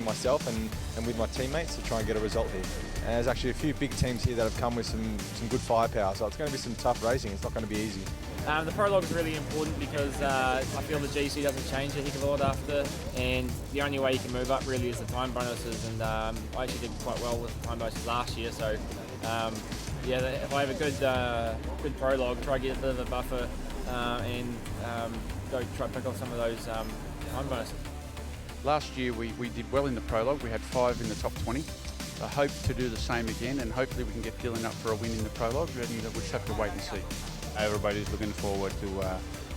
myself and with my teammates to try and get a result here. And there's actually a few big teams here that have come with some good firepower, so it's going to be some tough racing. It's not going to be easy. The prologue is really important because I feel the GC doesn't change a heck of a lot after, and the only way you can move up really is the time bonuses, and I actually did quite well with the time bonuses last year, so yeah, if I have a good prologue, try to get a bit of a buffer and go try to pick off some of those time bonuses. Last year we did well in the prologue. We had 5 in the top 20. I hope to do the same again, and hopefully we can get Dylan up for a win in the prologue, and we just have to wait and see. Everybody's looking forward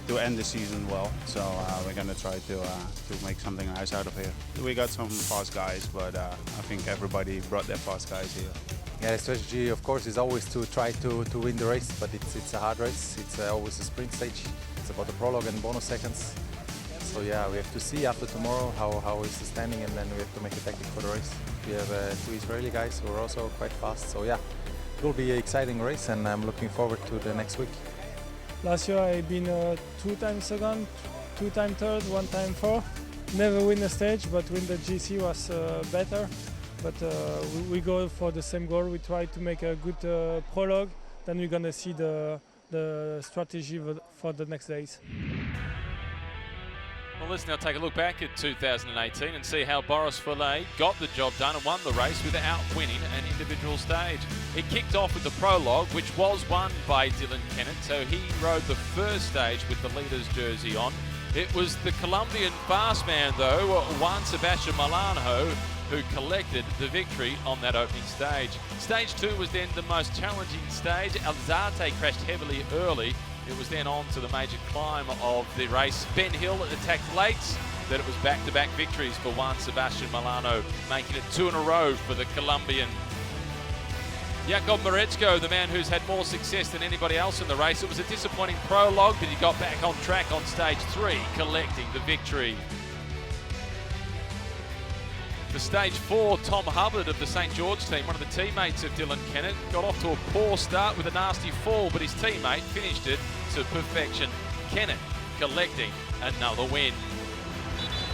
to end the season well, so we're going to try to make something nice out of here. We got some fast guys, but I think everybody brought their fast guys here. Yeah, the strategy, of course, is always to try to win the race, but it's a hard race. It's always a sprint stage. It's about the prologue and bonus seconds. So yeah, we have to see after tomorrow how is the standing, and then we have to make a tactic for the race. We have 2 Israeli guys who are also quite fast, so yeah, it will be an exciting race, and I'm looking forward to the next week. Last year I've been 2 times second, 2 times third, 1 time fourth. Never win a stage, but win the GC was better. But we go for the same goal. We try to make a good prologue. Then we're gonna see the strategy for the next days. Well, let's now take a look back at 2018 and see how Boris Follet got the job done and won the race without winning an individual stage. It kicked off with the prologue, which was won by Dylan Kennett, so he rode the first stage with the leader's jersey on. It was the Colombian fast man, though, Juan Sebastian Milano, who collected the victory on that opening stage. Stage 2 was then the most challenging stage. Alzate crashed heavily early. It was then on to the major climb of the race. Ben Hill attacked late, but it was back-to-back victories for Juan Sebastian Milano, making it 2 in a row for the Colombian. Jakob Mareczko, the man who's had more success than anybody else in the race. It was a disappointing prologue, but he got back on track on stage 3, collecting the victory. For stage 4, Tom Hubbard of the St George team, one of the teammates of Dylan Kennett, got off to a poor start with a nasty fall, but his teammate finished it to perfection. Kennett collecting another win.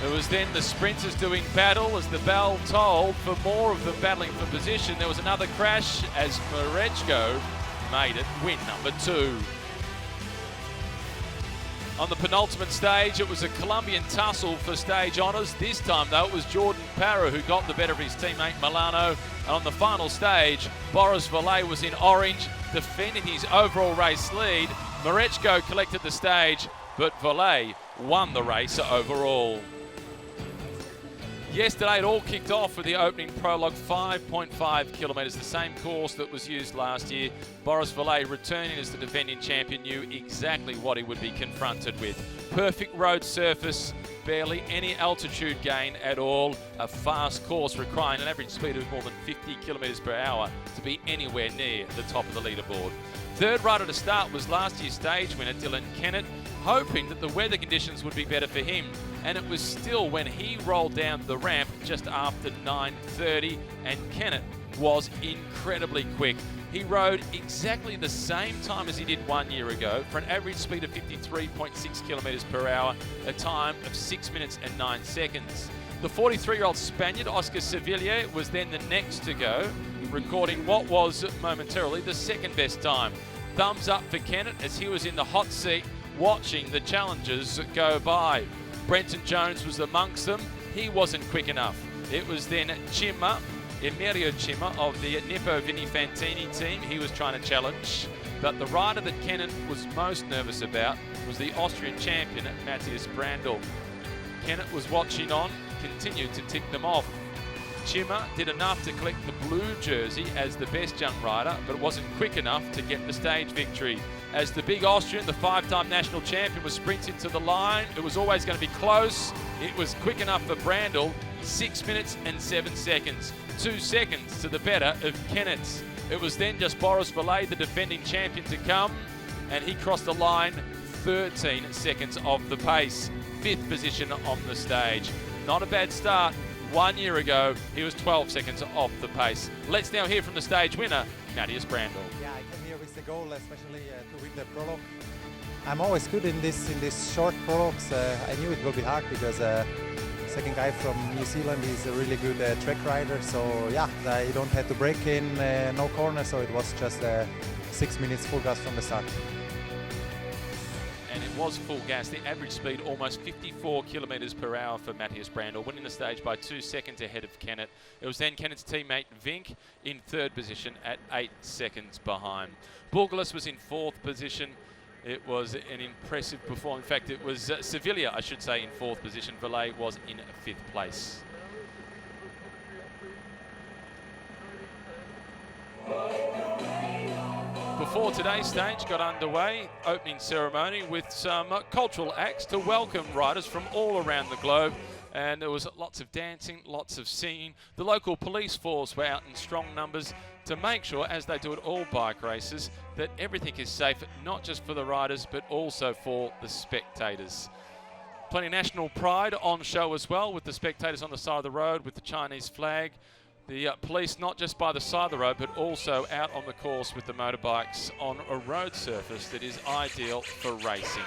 It was then the sprinters doing battle as the bell tolled for more of the battling for position. There was another crash as Mareczko made it win number 2. On the penultimate stage, it was a Colombian tussle for stage honours. This time, though, it was Jordan Parra who got the better of his teammate Milano. And on the final stage, Boris Follet was in orange, defending his overall race lead. Mareczko collected the stage, but Follet won the race overall. Yesterday, it all kicked off with the opening prologue, 5.5 kilometres, the same course that was used last year. Boris Follet, returning as the defending champion, knew exactly what he would be confronted with. Perfect road surface, barely any altitude gain at all. A fast course requiring an average speed of more than 50 kilometres per hour to be anywhere near the top of the leaderboard. Third rider to start was last year's stage winner, Dylan Kennett, hoping that the weather conditions would be better for him. And it was still when he rolled down the ramp just after 9:30, and Kennett was incredibly quick. He rode exactly the same time as he did 1 year ago for an average speed of 53.6 kilometres per hour, a time of 6 minutes and 9 seconds. The 43-year-old Spaniard, Oscar Sevilla, was then the next to go, recording what was momentarily the second best time. Thumbs up for Kennett as he was in the hot seat watching the challengers go by. Brenton Jones was amongst them. He wasn't quick enough. It was then Cimma, Emilio Cimma of the Nippo Vinifantini team. He was trying to challenge, but the rider that Kennett was most nervous about was the Austrian champion, Matthias Brandl. Kennett was watching on, continued to tick them off. Cimma did enough to collect the blue jersey as the best young rider, but it wasn't quick enough to get the stage victory. As the big Austrian, the 5-time national champion, was sprinting to the line, it was always going to be close. It was quick enough for Brandl, 6 minutes and 7 seconds. 2 seconds to the better of Kennett's. It was then just Boris Follet, the defending champion, to come, and he crossed the line 13 seconds off the pace. 5th position on the stage. Not a bad start. 1 year ago, he was 12 seconds off the pace. Let's now hear from the stage winner, Matthias Brandl. Yeah, I came here with the goal, especially to win the prologue. I'm always good in this short prologues. I knew it will be hard because second guy from New Zealand. He's a really good track rider. So yeah, you don't have to brake in, no corner. So it was just 6 minutes full gas from the start. And it was full gas. The average speed almost 54 kilometres per hour for Matthias Brandl, winning the stage by 2 seconds ahead of Kennett. It was then Kennett's teammate Vink in third position at 8 seconds behind. Bourgelas was in fourth position. It was an impressive performance. In fact, it was Sevilla, I should say, in fourth position. Valet was in fifth place. Before today's stage got underway, opening ceremony with some cultural acts to welcome riders from all around the globe. And there was lots of dancing, lots of singing. The local police force were out in strong numbers to make sure, as they do at all bike races, that everything is safe, not just for the riders, but also for the spectators. Plenty of national pride on show as well, with the spectators on the side of the road with the Chinese flag. The police not just by the side of the road, but also out on the course with the motorbikes on a road surface that is ideal for racing.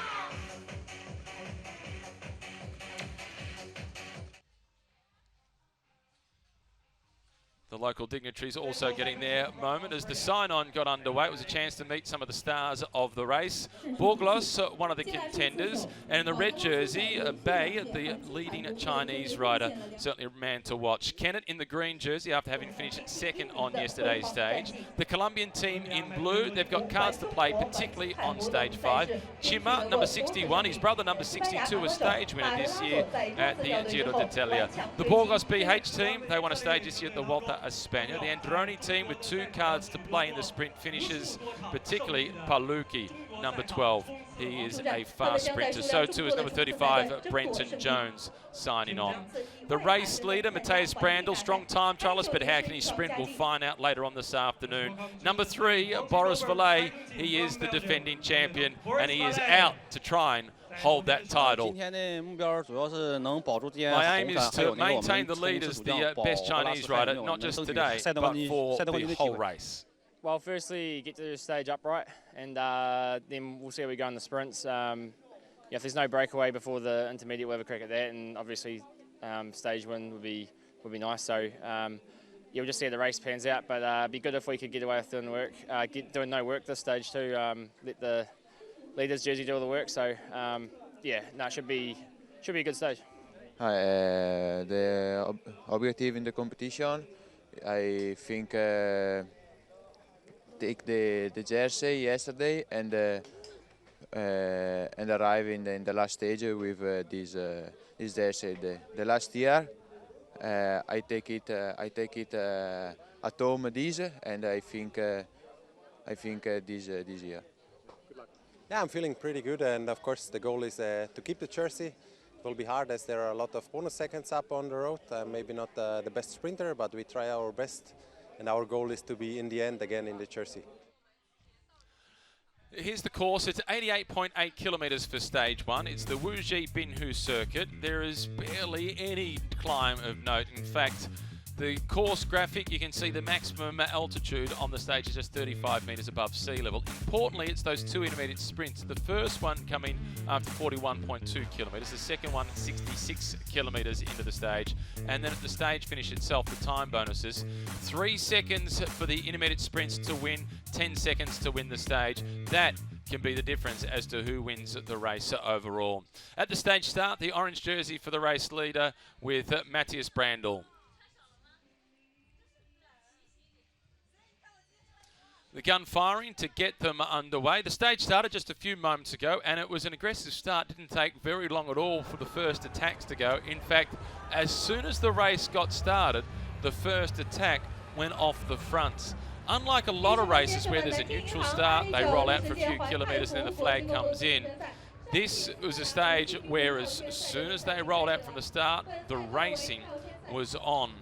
The local dignitaries also getting their moment as the sign-on got underway. It was a chance to meet some of the stars of the race. Bourgelas, one of the contenders, and in the red jersey, Bei, the leading Chinese rider, certainly a man to watch. Kennett in the green jersey after having finished second on yesterday's stage. The Colombian team in blue, they've got cards to play, particularly on stage 5. Chima, number 61, his brother, number 62, a stage winner this year at the Giro d'Italia. The Bourgelas BH team, they won a stage this year at the Volta a España. The Androni team with 2 cards to play in the sprint finishes, particularly Palucchi, number 12. He is a fast sprinter. So too is number 35, Brenton Jones, signing on. The race leader, Matthias Brandl, strong time trialist, but how can he sprint? We'll find out later on this afternoon. Number 3, Boris Valet. He is the defending champion, and he is out to try and hold that title. My aim is to maintain the lead as the best Chinese rider, not just today, but for the whole race. Well, firstly, get to the stage upright, and then we'll see how we go in the sprints. Yeah, if there's no breakaway before the intermediate, we'll have a crack at that, and obviously stage win would be nice. So yeah, we'll just see how the race pans out, but it'd be good if we could get away with doing the work, doing no work this stage too. Let the leaders jersey do all the work. So yeah, no, it should be a good stage. The objective in the competition, I think, take the jersey yesterday and arrive in the last stage with this jersey. The last year, I take it at home this, and I think this year. Yeah, I'm feeling pretty good, and of course the goal is to keep the jersey. It will be hard as there are a lot of bonus seconds up on the road. Maybe not the best sprinter, but we try our best, and our goal is to be in the end again in the jersey. Here's the course. It's 88.8 kilometres for stage 1. It's the Wuji Binhu circuit. There is barely any climb of note. In fact, the course graphic, you can see the maximum altitude on the stage is just 35 metres above sea level. Importantly, it's those 2 intermediate sprints. The first one coming after 41.2 kilometres, the second one 66 kilometres into the stage. And then at the stage finish itself, the time bonuses, 3 seconds for the intermediate sprints to win, 10 seconds to win the stage. That can be the difference as to who wins the race overall. At the stage start, the orange jersey for the race leader with Matthias Brandl. The gun firing to get them underway. The stage started just a few moments ago, and it was an aggressive start. Didn't take very long at all for the first attacks to go. In fact, as soon as the race got started, the first attack went off the fronts. Unlike a lot of races where there's a neutral start, they roll out for a few kilometres and then the flag comes in. This was a stage where as soon as they rolled out from the start, the racing was on.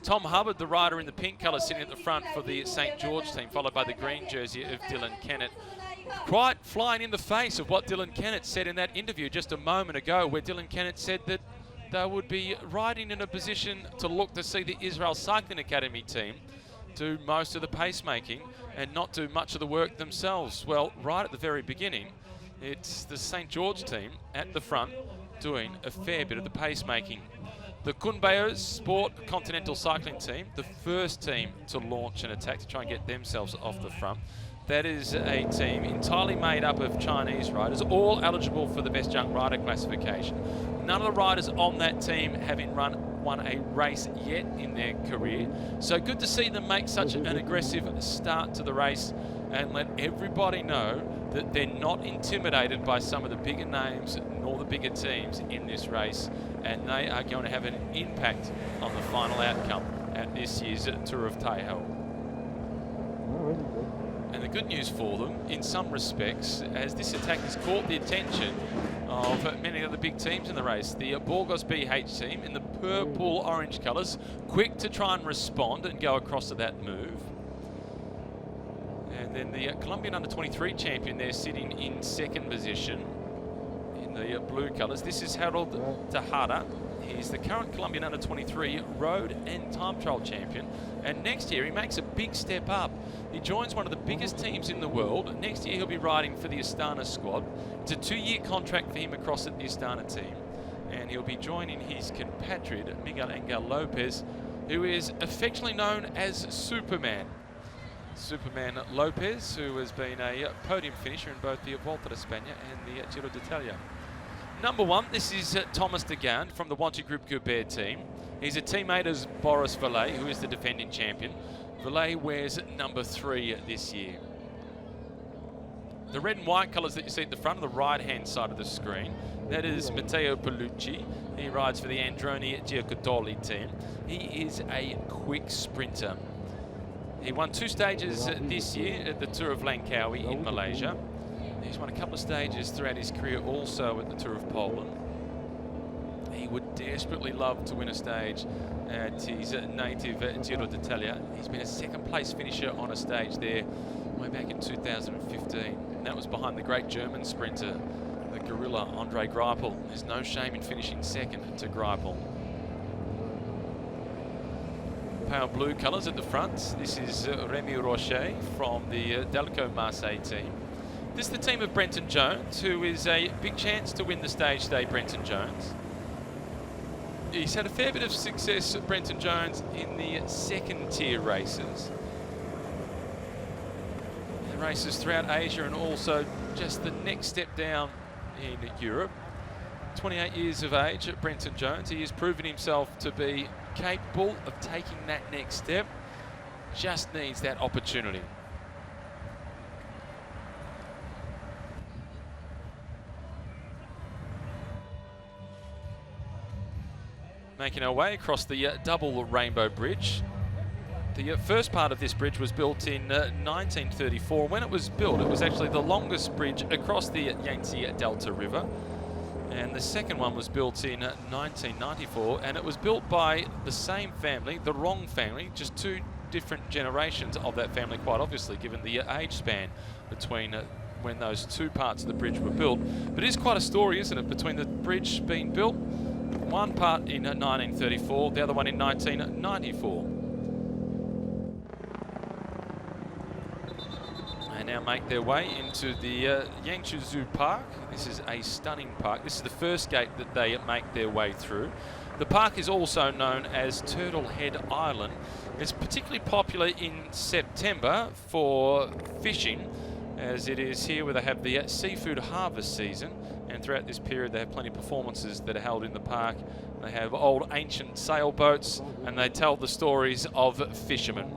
Tom Hubbard, the rider in the pink colour, sitting at the front for the St George team, followed by the green jersey of Dylan Kennett. Quite flying in the face of what Dylan Kennett said in that interview just a moment ago, where Dylan Kennett said that they would be riding in a position to look to see the Israel Cycling Academy team do most of the pacemaking and not do much of the work themselves. Well, right at the very beginning, it's the St George team at the front doing a fair bit of the pacemaking. The Kunbayos Sport Continental Cycling Team, the first team to launch an attack to try and get themselves off the front. That is a team entirely made up of Chinese riders, all eligible for the Best Young Rider classification. None of the riders on that team having won a race yet in their career. So good to see them make such an aggressive start to the race and let everybody know that they're not intimidated by some of the bigger names nor the bigger teams in this race, and they are going to have an impact on the final outcome at this year's Tour of Taihu. And the good news for them, in some respects, as this attack has caught the attention of many of the big teams in the race. The Burgos BH team in the purple-orange colours, quick to try and respond and go across to that move. And then the Colombian under-23 champion there sitting in second position in the blue colours. This is Harold Tejada. He's the current Colombian under-23 road and time trial champion. And next year he makes a big step up. He joins one of the biggest teams in the world. Next year he'll be riding for the Astana squad. It's a 2-year contract for him across at the Astana team. And he'll be joining his compatriot Miguel Angel Lopez, who is affectionately known as Superman. Superman Lopez, who has been a podium finisher in both the Volta a España and the Giro d'Italia. Number 1, this is Thomas Degan from the Wanty Group Goubert team. He's a teammate of Boris Valle, who is the defending champion. Valle wears number 3 this year. The red and white colours that you see at the front of the right-hand side of the screen, that is Matteo Pellucci. He rides for the Androni Giacottoli team. He is a quick sprinter. He won 2 stages this year at the Tour of Langkawi in Malaysia. He's won a couple of stages throughout his career also at the Tour of Poland. He would desperately love to win a stage at his native Giro d'Italia. He's been a second-place finisher on a stage there way back in 2015. And that was behind the great German sprinter, the gorilla Andre Greipel. There's no shame in finishing second to Greipel. Pale blue colours at the front. This is Remy Rocher from the Delco Marseille team. This is the team of Brenton Jones, who is a big chance to win the stage today, Brenton Jones. He's had a fair bit of success, Brenton Jones, in the second-tier races. The races throughout Asia and also just the next step down in Europe. 28 years of age, Brenton Jones. He has proven himself to be capable of taking that next step. Just needs that opportunity. Making our way across the double rainbow bridge. The first part of this bridge was built in 1934. When it was built, it was actually the longest bridge across the Yangtze Delta River. And the second one was built in 1994, and it was built by the same family, the Wrong family, just 2 different generations of that family, quite obviously, given the age span between when those 2 parts of the bridge were built. But it is quite a story, isn't it, between the bridge being built, one part in 1934, the other one in 1994. They now make their way into the Yangtze Zoo Park. This is a stunning park. This is the first gate that they make their way through. The park is also known as Turtle Head Island. It's particularly popular in September for fishing, as it is here where they have the seafood harvest season. And throughout this period, they have plenty of performances that are held in the park. They have old ancient sailboats, and they tell the stories of fishermen.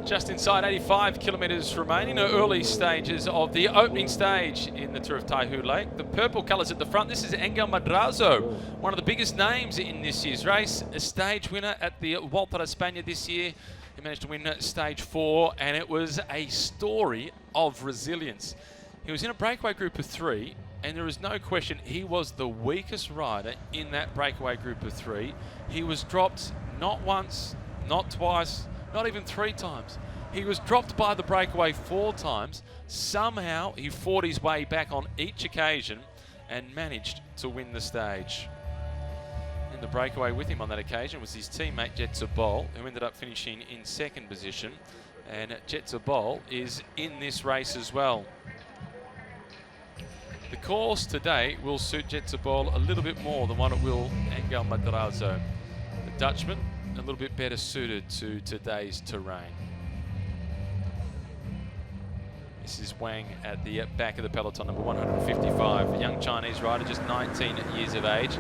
Just inside 85 kilometres remaining, early stages of the opening stage in the Tour of Taihu Lake. The purple colours at the front. This is Angel Madrazo, one of the biggest names in this year's race. A stage winner at the Volta a España this year. He managed to win stage 4, and it was a story of resilience. He was in a breakaway group of 3, and there is no question he was the weakest rider in that breakaway group of 3. He was dropped not once, not twice, not even 3 times. He was dropped by the breakaway 4 times. Somehow he fought his way back on each occasion and managed to win the stage. the breakaway with him on that occasion was his teammate Jetzer Bol, who ended up finishing in second position. And Jetzer Bol is in this race as well. The course today will suit Jetzer Bol a little bit more than what it will Angel Madrazo. The Dutchman a little bit better suited to today's terrain. This is Wang at the back of the peloton, number 155, a young Chinese rider, just 19 years of age.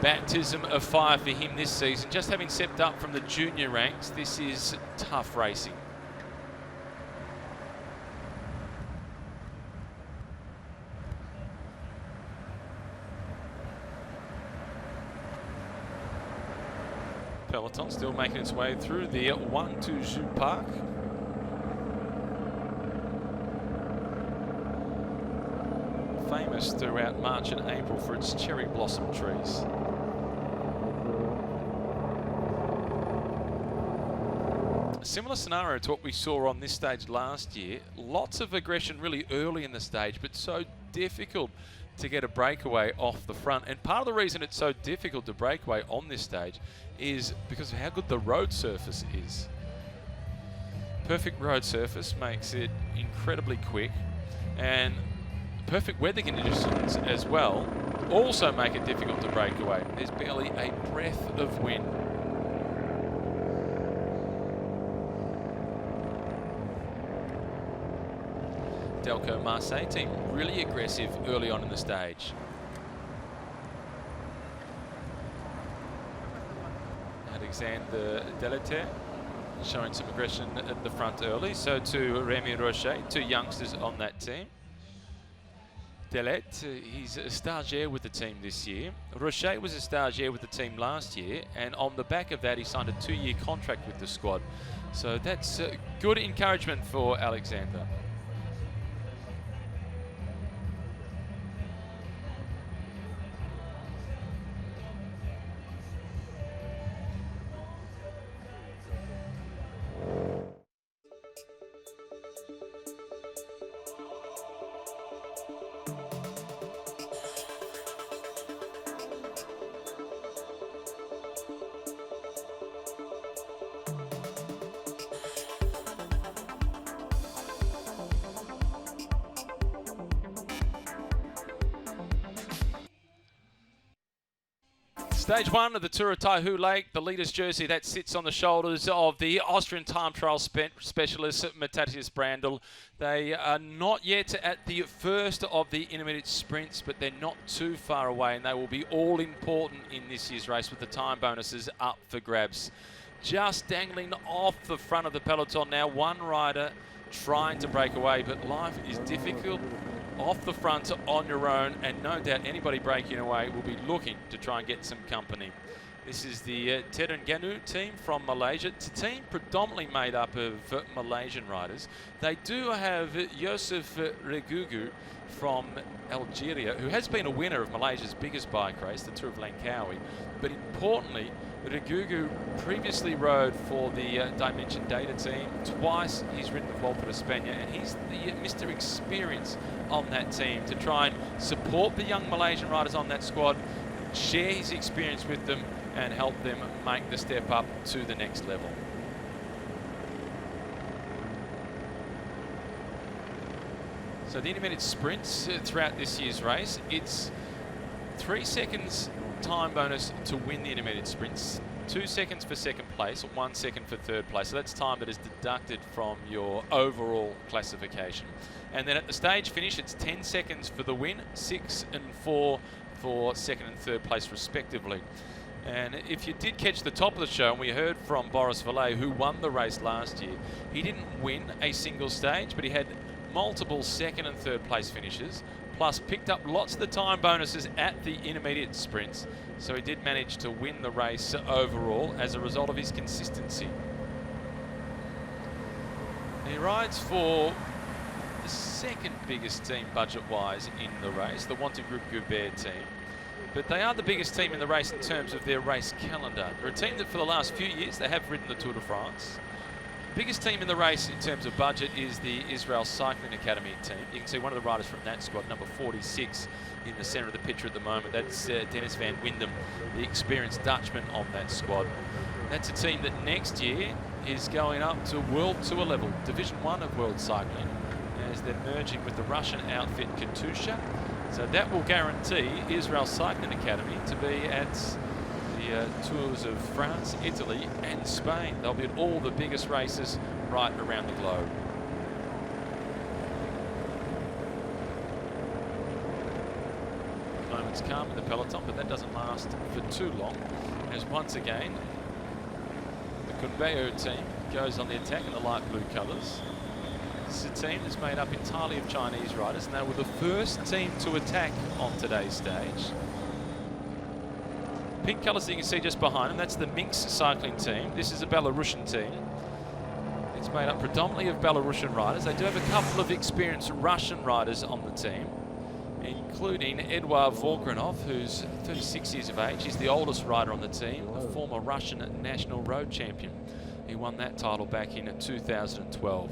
Baptism of fire for him this season. Just having stepped up from the junior ranks, this is tough racing. Peloton still making its way through the One to Zhu Park. Famous throughout March and April for its cherry blossom trees. A similar scenario to what we saw on this stage last year. Lots of aggression really early in the stage, but so difficult to get a breakaway off the front. And part of the reason it's so difficult to break away on this stage is because of how good the road surface is. Perfect road surface makes it incredibly quick, and perfect weather conditions as well also make it difficult to break away. There's barely a breath of wind. Delco Marseille team really aggressive early on in the stage. Alexander Deleter showing some aggression at the front early. So too Remy Rocher, two youngsters on that team. Delet, he's a stagiaire with the team this year. Rocher was a stagiaire with the team last year, and on the back of that he signed a 2-year contract with the squad. So that's good encouragement for Alexander. Stage 1 of the Tour of Taihu Lake, the leader's jersey that sits on the shoulders of the Austrian time trial specialist Matthias Brandl. They are not yet at the first of the intermediate sprints, but they're not too far away, and they will be all important in this year's race with the time bonuses up for grabs. Just dangling off the front of the peloton now, one rider trying to break away, but life is difficult off the front on your own, and no doubt anybody breaking away will be looking to try and get some company. This is the Terengganu team from Malaysia. It's a team predominantly made up of Malaysian riders. They do have Yosef Regugu from Algeria, who has been a winner of Malaysia's biggest bike race, the Tour of Langkawi. But importantly, Regugu previously rode for the Dimension Data team. Twice he's ridden the Volta de España, and he's the Mr. Experience on that team to try and support the young Malaysian riders on that squad, share his experience with them, and help them make the step up to the next level. So the intermediate sprints throughout this year's race, it's 3 seconds time bonus to win the intermediate sprints, 2 seconds for second place, 1 second for third place. So that's time that is deducted from your overall classification. And then at the stage finish, it's 10 seconds for the win, 6 and 4 for second and third place respectively. And if you did catch the top of the show, and we heard from Boris Vallet, who won the race last year, he didn't win a single stage, but he had multiple second and third place finishes, plus picked up lots of the time bonuses at the intermediate sprints. So he did manage to win the race overall as a result of his consistency. He rides for the second biggest team budget-wise in the race, the Wanty Group Goubert team. But they are the biggest team in the race in terms of their race calendar. They're a team that for the last few years, they have ridden the Tour de France. biggest team in the race in terms of budget is the Israel Cycling Academy team. You can see one of the riders from that squad, number 46, in the centre of the picture at the moment. That's Dennis van Windham, the experienced Dutchman on that squad. That's a team that next year is going up to World Tour level, Division 1 of World Cycling, as they're merging with the Russian outfit Katusha. So that will guarantee Israel Cycling Academy to be at the Tours of France, Italy and Spain. They'll be at all the biggest races right around the globe. Moments calm in the peloton, but that doesn't last for too long, as once again the Kunbeo team goes on the attack in the light blue colours. This is a team that's made up entirely of Chinese riders, and they were the first team to attack on today's stage. Pink colours that you can see just behind them, that's the Minsk cycling team. This is a Belarusian team. It's made up predominantly of Belarusian riders. They do have a couple of experienced Russian riders on the team, including Eduard Volkranov, who's 36 years of age. He's the oldest rider on the team, a former Russian national road champion. He won that title back in 2012.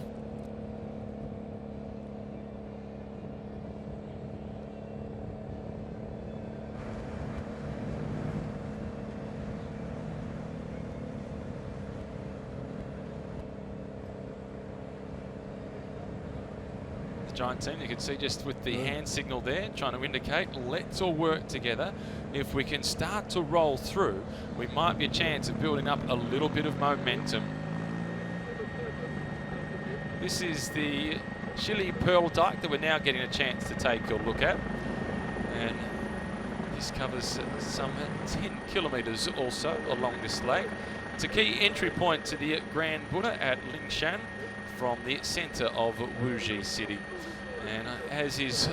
Giant team, you can see just with the hand signal there, trying to indicate let's all work together. If we can start to roll through, we might be a chance of building up a little bit of momentum. This is the Chile Pearl Dike that we're now getting a chance to take a look at. And this covers some 10 kilometres or so along this lake. It's a key entry point to the Grand Buddha at Lingshan from the centre of Wuxi city. And as is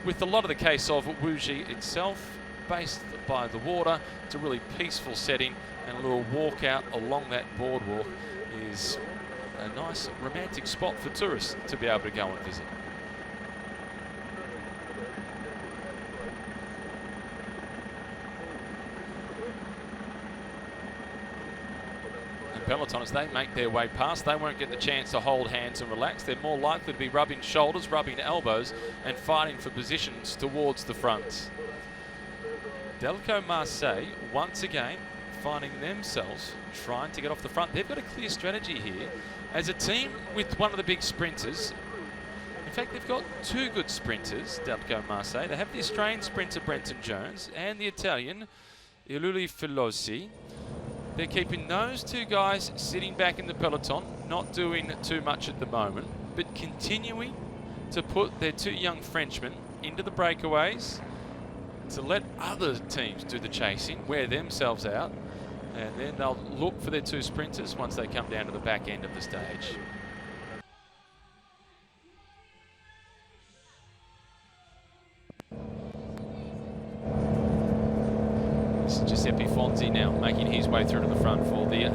with a lot of the case of Wuxi itself, based by the water, it's a really peaceful setting, and a little walk out along that boardwalk is a nice romantic spot for tourists to be able to go and visit. Peloton, as they make their way past, they won't get the chance to hold hands and relax. They're more likely to be rubbing shoulders, rubbing elbows, and fighting for positions towards the front. Delco Marseille, once again, finding themselves trying to get off the front. They've got a clear strategy here. As a team with one of the big sprinters, in fact, they've got two good sprinters, Delco Marseille. They have the Australian sprinter Brenton Jones and the Italian Iluli Filosi. They're keeping those two guys sitting back in the peloton, not doing too much at the moment, but continuing to put their two young Frenchmen into the breakaways to let other teams do the chasing, wear themselves out, and then they'll look for their two sprinters once they come down to the back end of the stage. This is Giuseppe Fonzi now making his way through to the front for the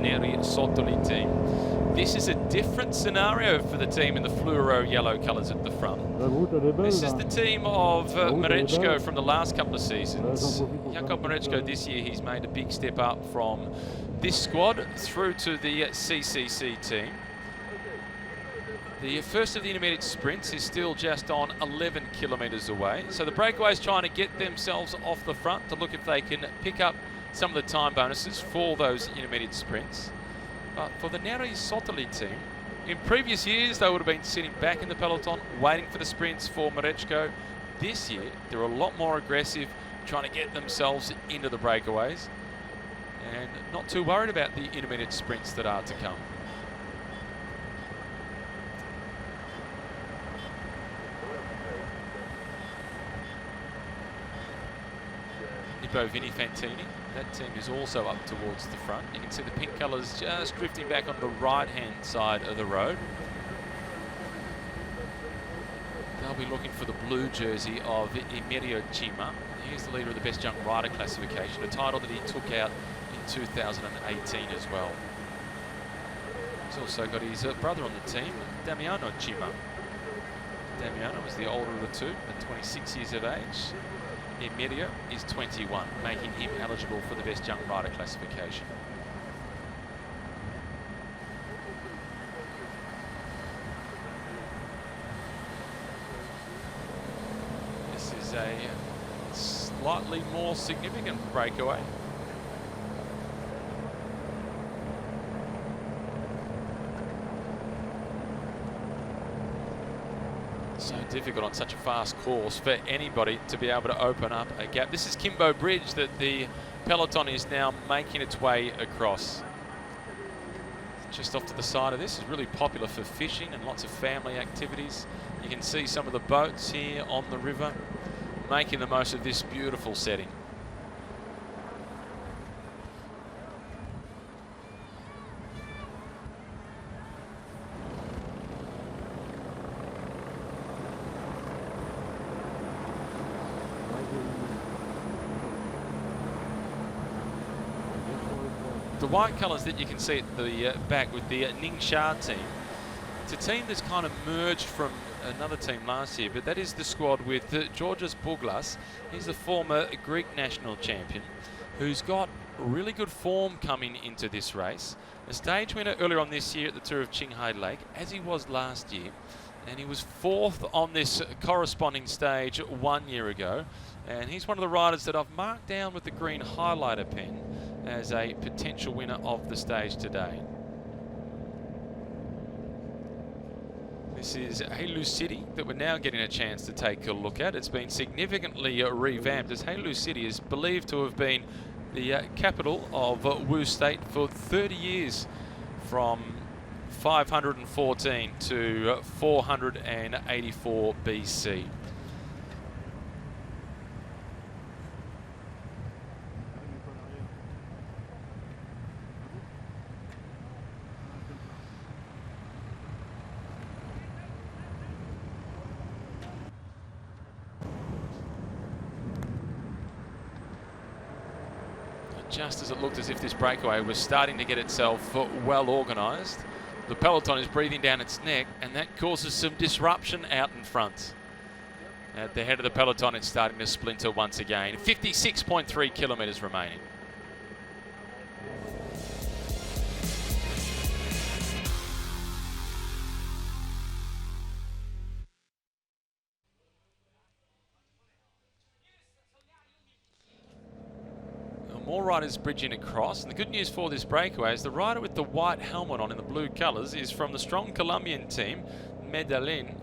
Neri Sottoli team. This is a different scenario for the team in the fluoro yellow colours at the front. This is the team of Marechko from the last couple of seasons. Jakob Marechko this year, he's made a big step up from this squad through to the CCC team. The first of the intermediate sprints is still just on 11 kilometres away. So the breakaway's trying to get themselves off the front to look if they can pick up some of the time bonuses for those intermediate sprints. But for the Neri Sottoli team, in previous years they would have been sitting back in the peloton waiting for the sprints for Marechko. This year they're a lot more aggressive, trying to get themselves into the breakaways and not too worried about the intermediate sprints that are to come. Vinny Fantini, that team is also up towards the front. You can see the pink colours just drifting back on the right-hand side of the road. They'll be looking for the blue jersey of Emilio Cima. He's the leader of the Best Young Rider classification, a title that he took out in 2018 as well. He's also got his brother on the team, Damiano Cima. Damiano is the older of the two, at 26 years of age. Emilio is 21, making him eligible for the Best Young Rider classification. slightly more significant breakaway. So difficult on such a fast course for anybody to be able to open up a gap. This is Kimbo Bridge that the peloton is now making its way across. Just off to the side of this is really popular for fishing and lots of family activities. You can see some of the boats here on the river making the most of this beautiful setting. The white colours that you can see at the back with the Ningxia team, it's a team that's kind of merged from another team last year, but that is the squad with Georgios Bouglas. He's the former Greek national champion who's got really good form coming into this race. A stage winner earlier on this year at the Tour of Taihu Lake, as he was last year, and he was 4th on this corresponding stage 1 year ago. And he's one of the riders that I've marked down with the green highlighter pen as a potential winner of the stage today. This is Taihu City that we're now getting a chance to take a look at. It's been significantly revamped, as Taihu City is believed to have been the capital of Wu State for 30 years, from 514 to 484 BC. Just as it looked as if this breakaway was starting to get itself well organised, the peloton is breathing down its neck, and that causes some disruption out in front. At the head of the peloton, it's starting to splinter once again. 56.3 kilometres remaining. More riders bridging across, and the good news for this breakaway is the rider with the white helmet on in the blue colours is from the strong Colombian team, Medellin,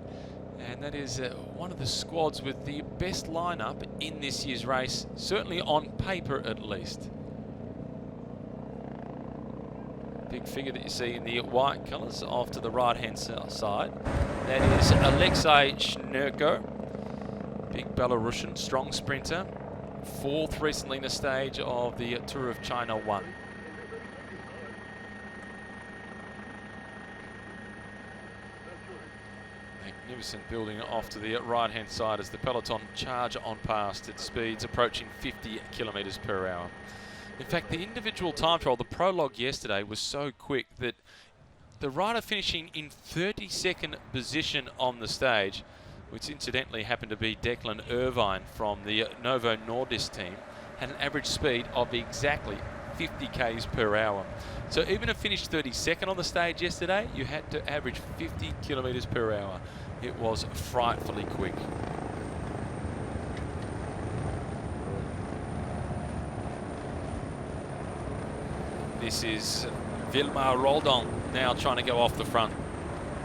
and that is one of the squads with the best lineup in this year's race, certainly on paper at least. Big figure that you see in the white colours off to the right-hand side, that is Alexei Shnerko, big Belarusian, strong sprinter. 4th recently in the stage of the Tour of China 1. Magnificent building off to the right-hand side as the peloton charge on past at speeds approaching 50 kilometres per hour. In fact, the individual time trial, the prologue yesterday, was so quick that the rider finishing in 32nd position on the stage, which incidentally happened to be Declan Irvine from the Novo Nordisk team, had an average speed of exactly 50 k's per hour. So even if finished 32nd on the stage yesterday, you had to average 50 kilometres per hour. It was frightfully quick. This is Vilmar Roldan now trying to go off the front.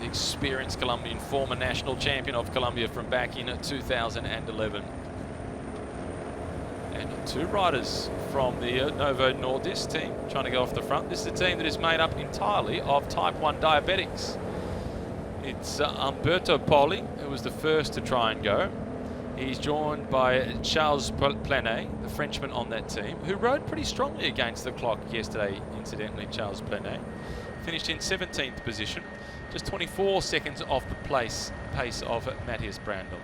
The experienced Colombian, former national champion of Colombia from back in 2011. And 2 riders from the Novo Nordisk team trying to go off the front. This is a team that is made up entirely of type 1 diabetics. It's Umberto Poli, who was the first to try and go. He's joined by Charles Plenet, the Frenchman on that team, who rode pretty strongly against the clock yesterday, incidentally, Charles Plenet. Finished in 17th position, just 24 seconds off the pace of Matthias Brandl.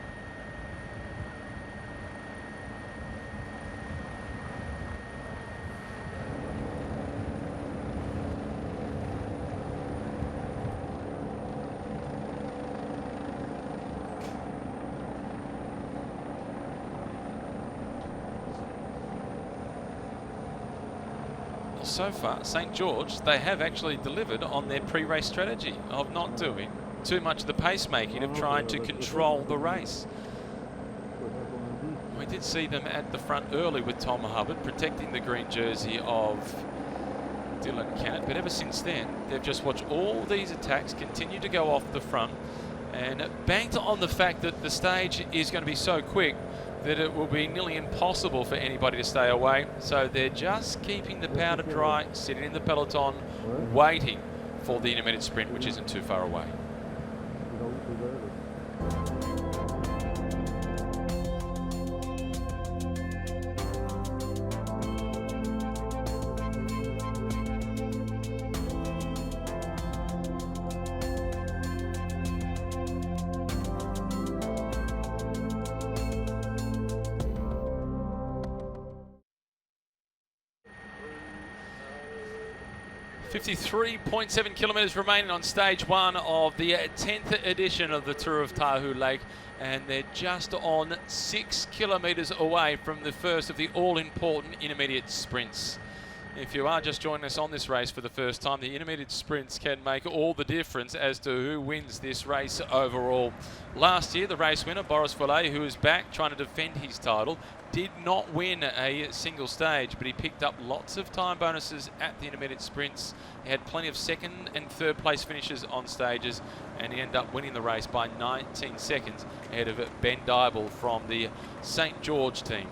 So far, St. George, they have actually delivered on their pre-race strategy of not doing too much of the pacemaking, of trying to control the race. we did see them at the front early with Tom Hubbard protecting the green jersey of Dylan Kennett, but ever since then they've just watched all these attacks continue to go off the front and banked on the fact that the stage is going to be so quick that it will be nearly impossible for anybody to stay away. So they're just keeping the powder dry, sitting in the peloton, waiting for the intermediate sprint, which isn't too far away. .7 kilometres remaining on stage 1 of the 10th edition of the Tour of Taihu Lake, and they're just on 6 kilometres away from the first of the all-important intermediate sprints. If you are just joining us on this race for the first time, the intermediate sprints can make all the difference as to who wins this race overall. Last year, the race winner, Boris Volley, who is back trying to defend his title, did not win a single stage, but he picked up lots of time bonuses at the intermediate sprints. He had plenty of second and third place finishes on stages, and he ended up winning the race by 19 seconds ahead of Ben Dybel from the St. George team.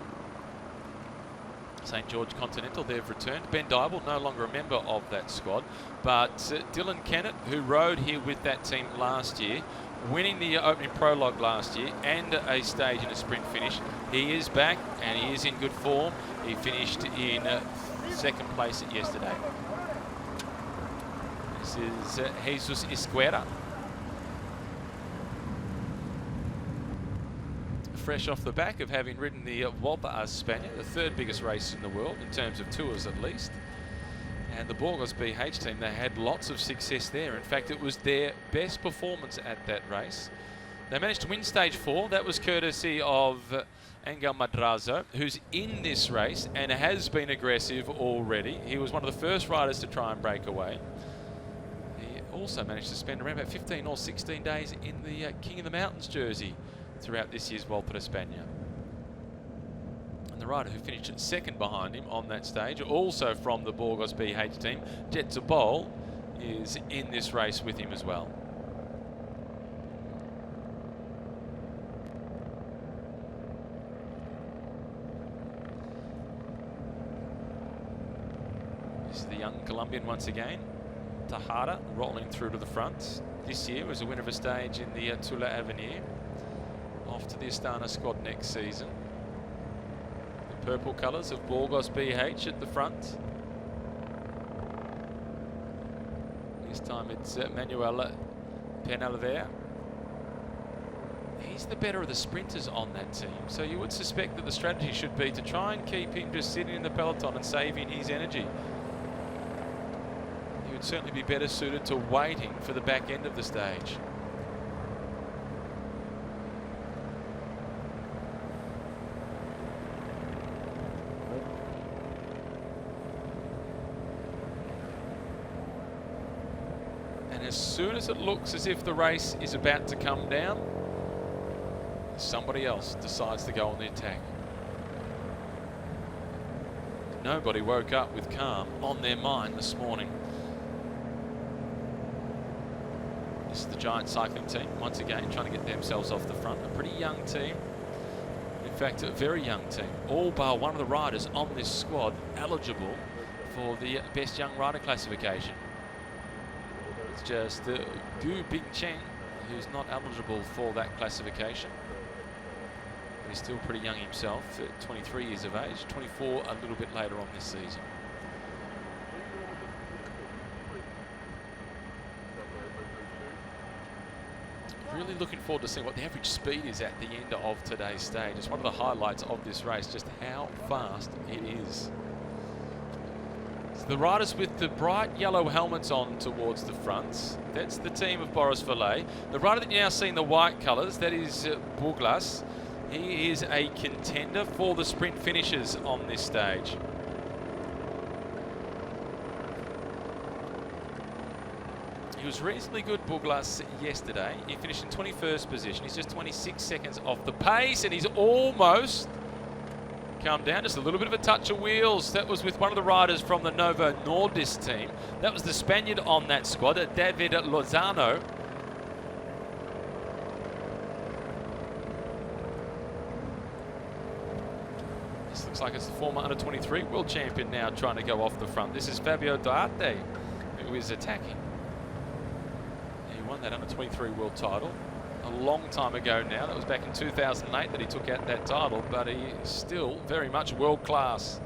St. George Continental, they've returned. Ben Dybel, no longer a member of that squad, but Dylan Kennett, who rode here with that team last year, winning the opening prologue last year and a stage in a sprint finish. He is back and he is in good form. He finished in second place yesterday. This is Jesus Isquera. Fresh off the back of having ridden the Volta a España, the third biggest race in the world in terms of tours at least. And the Burgos BH team, they had lots of success there. In fact, it was their best performance at that race. They managed to win stage 4. That was courtesy of Angel Madrazo, who's in this race and has been aggressive already. He was one of the first riders to try and break away. He also managed to spend around about 15 or 16 days in the King of the Mountains jersey throughout this year's Volta a España. And the rider who finished second behind him on that stage, also from the Burgos BH team, Jet Zabol, is in this race with him as well. This is the young Colombian once again, Tejada, rolling through to the front. This year was a winner of a stage in the Tula Avenir. Off to the Astana squad next season. The purple colours of Burgos BH at the front. This time it's Manuel Penalver. He's the better of the sprinters on that team, so you would suspect that the strategy should be to try and keep him just sitting in the peloton and saving his energy. He would certainly be better suited to waiting for the back end of the stage. As soon as it looks as if the race is about to come down, somebody else decides to go on the attack. Nobody woke up with calm on their mind this morning. This is the Giant cycling team, once again trying to get themselves off the front. A pretty young team. In fact, a very young team. All bar one of the riders on this squad eligible for the Best Young Rider classification. It's just Gu Bingcheng who's not eligible for that classification. But he's still pretty young himself, 23 years of age, 24 a little bit later on this season. Really looking forward to seeing what the average speed is at the end of today's stage. It's one of the highlights of this race, just how fast it is. So the riders with the bright yellow helmets on towards the front, that's the team of Boris Volley. The rider that you now see in the white colours, that is Buglas. He is a contender for the sprint finishes on this stage. He was reasonably good, Buglas, yesterday. He finished in 21st position. He's just 26 seconds off the pace, and he's almost come down. Just a little bit of a touch of wheels. That was with one of the riders from the Novo Nordisk team. That was the Spaniard on that squad, David Lozano. This looks like it's the former under-23 world champion now trying to go off the front. This is Fabio Duarte, who is attacking. He won that under-23 world title a long time ago now. That was back in 2008 that he took out that title, but he is still very much world class.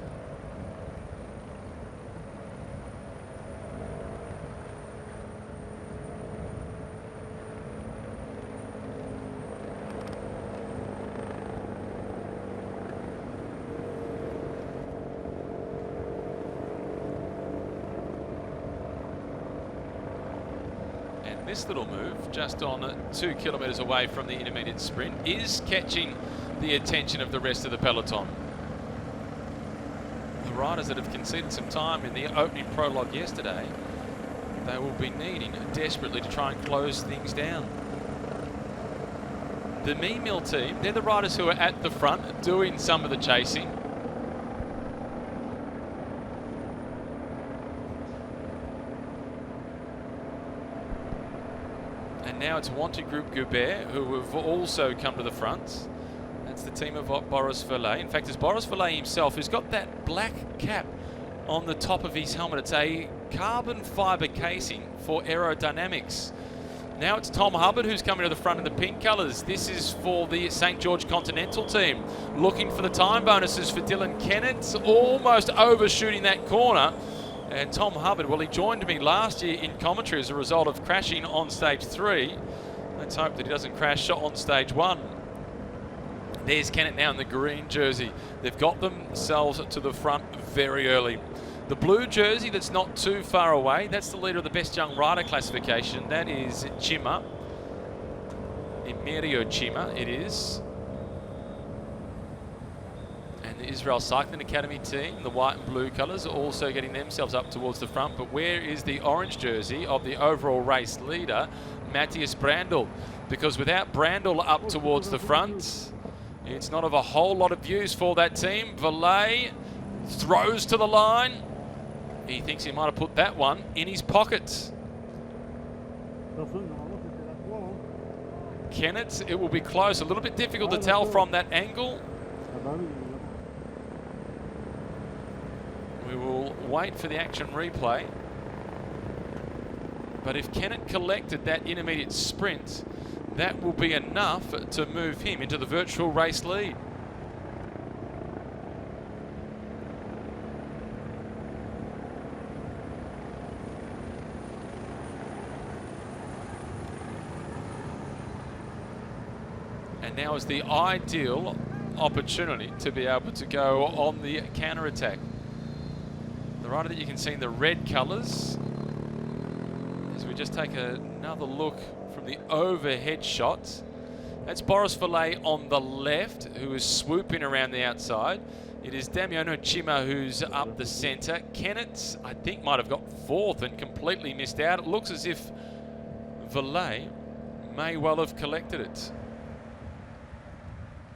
This little move, just on 2 kilometres away from the intermediate sprint, is catching the attention of the rest of the peloton. The riders that have conceded some time in the opening prologue yesterday, they will be needing desperately to try and close things down. The Me Mill team, they're the riders who are at the front doing some of the chasing. Now it's Wanty Group Goubert who have also come to the front. That's the team of Boris Verlet. In fact, it's Boris Verlet himself who's got that black cap on the top of his helmet. It's a carbon fibre casing for aerodynamics. Now it's Tom Hubbard who's coming to the front in the pink colours. This is for the St. George Continental team. Looking for the time bonuses for Dylan Kennett, almost overshooting that corner. And Tom Hubbard, well, he joined me last year in commentary as a result of crashing on stage 3. Let's hope that he doesn't crash on stage 1. There's Kennett now in the green jersey. They've got themselves to the front very early. The blue jersey that's not too far away, that's the leader of the best young rider classification. That is Chima. Emilio Chima, it is. The Israel Cycling Academy team, the white and blue colours, are also getting themselves up towards the front. But where is the orange jersey of the overall race leader, Matthias Brandl? Because without Brandl up towards the front, it's not of a whole lot of use for that team. Verlet throws to the line. He thinks he might have put that one in his pocket. Kennett, it will be close. A little bit difficult to tell from that angle. We will wait for the action replay. But if Kennett collected that intermediate sprint, that will be enough to move him into the virtual race lead. And now is the ideal opportunity to be able to go on the counter-attack. The rider that you can see in the red colours, as we just take another look from the overhead shot, that's Boris Verlet on the left, who is swooping around the outside. It is Damiano Chima who's up the centre. Kennett, I think, might have got 4th and completely missed out. It looks as if Verlet may well have collected it.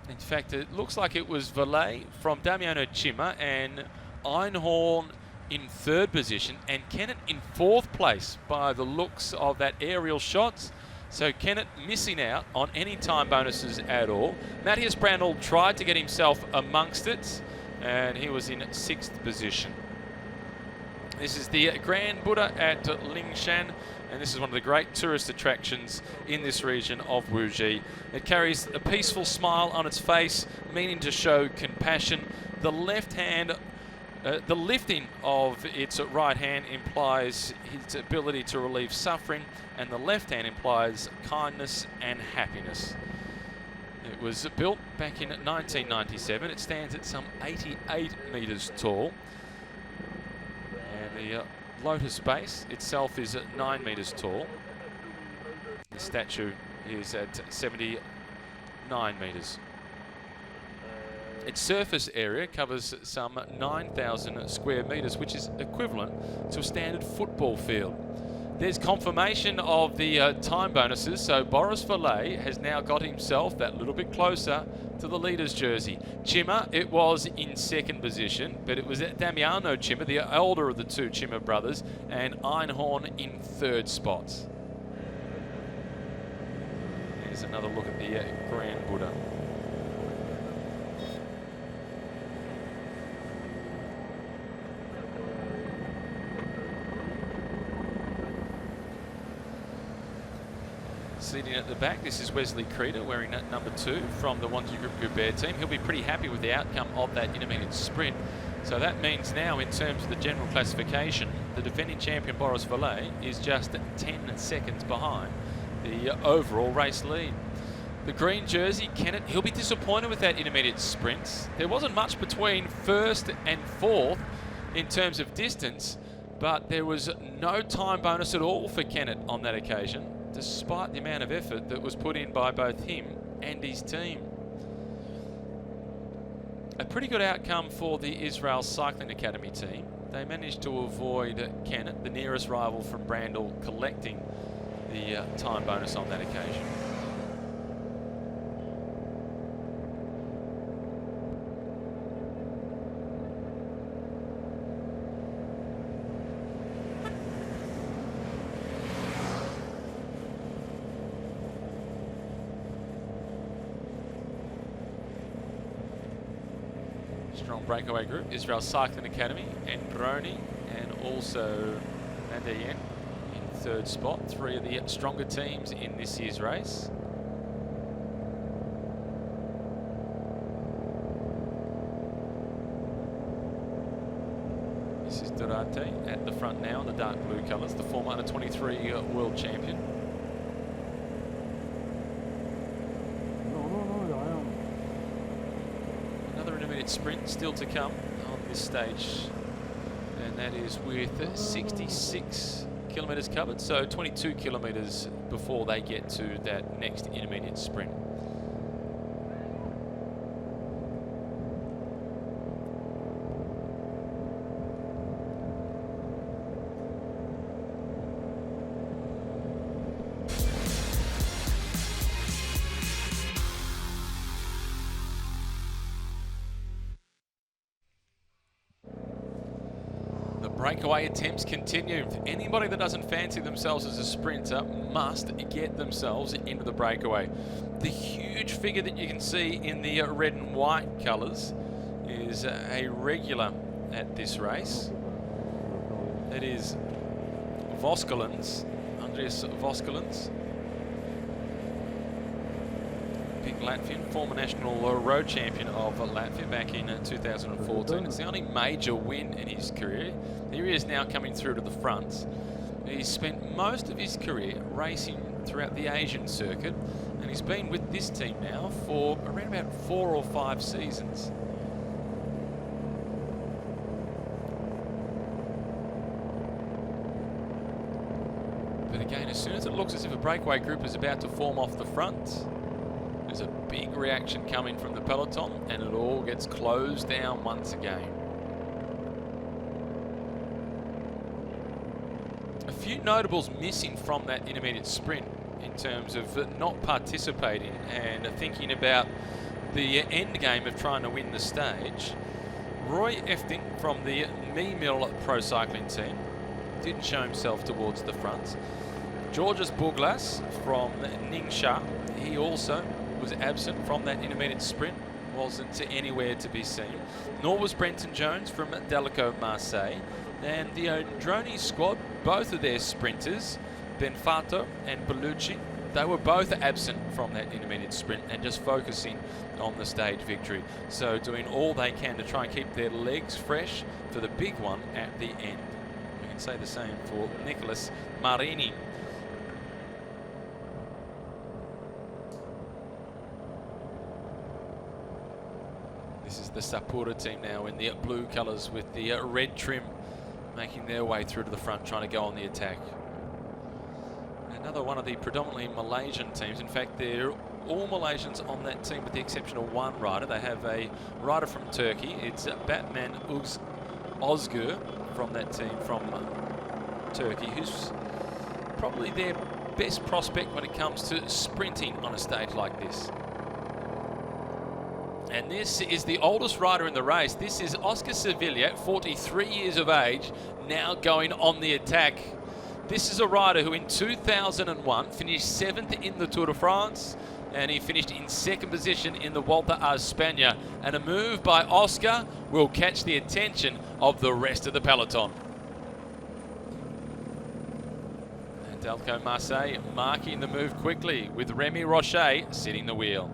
In fact, it looks like it was Verlet from Damiano Chima and Einhorn in 3rd position and Kennett in 4th place by the looks of that aerial shot. So Kennett missing out on any time bonuses at all. Matthias Brandl tried to get himself amongst it and he was in 6th position. This is the Grand Buddha at Lingshan, and this is one of the great tourist attractions in this region of Wuxi. It carries a peaceful smile on its face, meaning to show compassion. The left hand, the lifting of its right hand implies its ability to relieve suffering, and the left hand implies kindness and happiness. It was built back in 1997. It stands at some 88 metres tall. And the lotus base itself is at 9 metres tall. The statue is at 79 metres. Its surface area covers some 9,000 square metres, which is equivalent to a standard football field. There's confirmation of the time bonuses, so Boris Verlet has now got himself that little bit closer to the leader's jersey. Chima, it was in second position, but it was Damiano Chima, the elder of the two Chima brothers, and Einhorn in third spots. Here's another look at the Grand Buddha. Sitting at the back, this is Wesley Creeder wearing that number 2 from the Wanty Group Goubert team. He'll be pretty happy with the outcome of that intermediate sprint. So that means now, in terms of the general classification, the defending champion Boris Valet is just 10 seconds behind the overall race lead. The green jersey, Kennett, he'll be disappointed with that intermediate sprint. There wasn't much between first and fourth in terms of distance, but there was no time bonus at all for Kennett on that occasion, despite the amount of effort that was put in by both him and his team. A pretty good outcome for the Israel Cycling Academy team. They managed to avoid Kennett, the nearest rival from Brandel, collecting the time bonus on that occasion. Strong breakaway group, Israel Cycling Academy, and Brony, and also Nandayen in third spot. 3 of the stronger teams in this year's race. This is Durante at the front now in the dark blue colours, the former under-23 world champion. Sprint still to come on this stage, and that is with 66 kilometres covered, so 22 kilometres before they get to that next intermediate sprint. Breakaway attempts continue. Anybody that doesn't fancy themselves as a sprinter must get themselves into the breakaway. The huge figure that you can see in the red and white colours is a regular at this race. That is Voskelins, Andreas Voskelins. Big Latvian, former national road champion of Latvia back in 2014. It's the only major win in his career. Here he is now coming through to the front. He's spent most of his career racing throughout the Asian circuit, and he's been with this team now for around about 4 or 5 seasons. But again, as soon as it looks as if a breakaway group is about to form off the front, there's a big reaction coming from the peloton, and it all gets closed down once again. A few notables missing from that intermediate sprint in terms of not participating and thinking about the end game of trying to win the stage. Roy Efting from the Mill Pro Cycling team didn't show himself towards the front. Georges Bourglas from Ningxia, he also was absent from that intermediate sprint, wasn't anywhere to be seen. Nor was Brenton Jones from Delico Marseille. And the Odroni squad, both of their sprinters, Benfato and Bellucci, they were both absent from that intermediate sprint and just focusing on the stage victory. So doing all they can to try and keep their legs fresh for the big one at the end. We can say the same for Nicolas Marini. This is the Sapura team now in the blue colours with the red trim, making their way through to the front, trying to go on the attack. Another one of the predominantly Malaysian teams. In fact, they're all Malaysians on that team with the exception of one rider. They have a rider from Turkey. It's Batman Özgür from that team from Turkey, who's probably their best prospect when it comes to sprinting on a stage like this. And this is the oldest rider in the race. This is Oscar Sevilla, 43 years of age, now going on the attack. This is a rider who in 2001 finished 7th in the Tour de France, and he finished in 2nd position in the Volta a España. And a move by Oscar will catch the attention of the rest of the peloton. And Delco Marseille marking the move quickly with Remy Rocher sitting the wheel.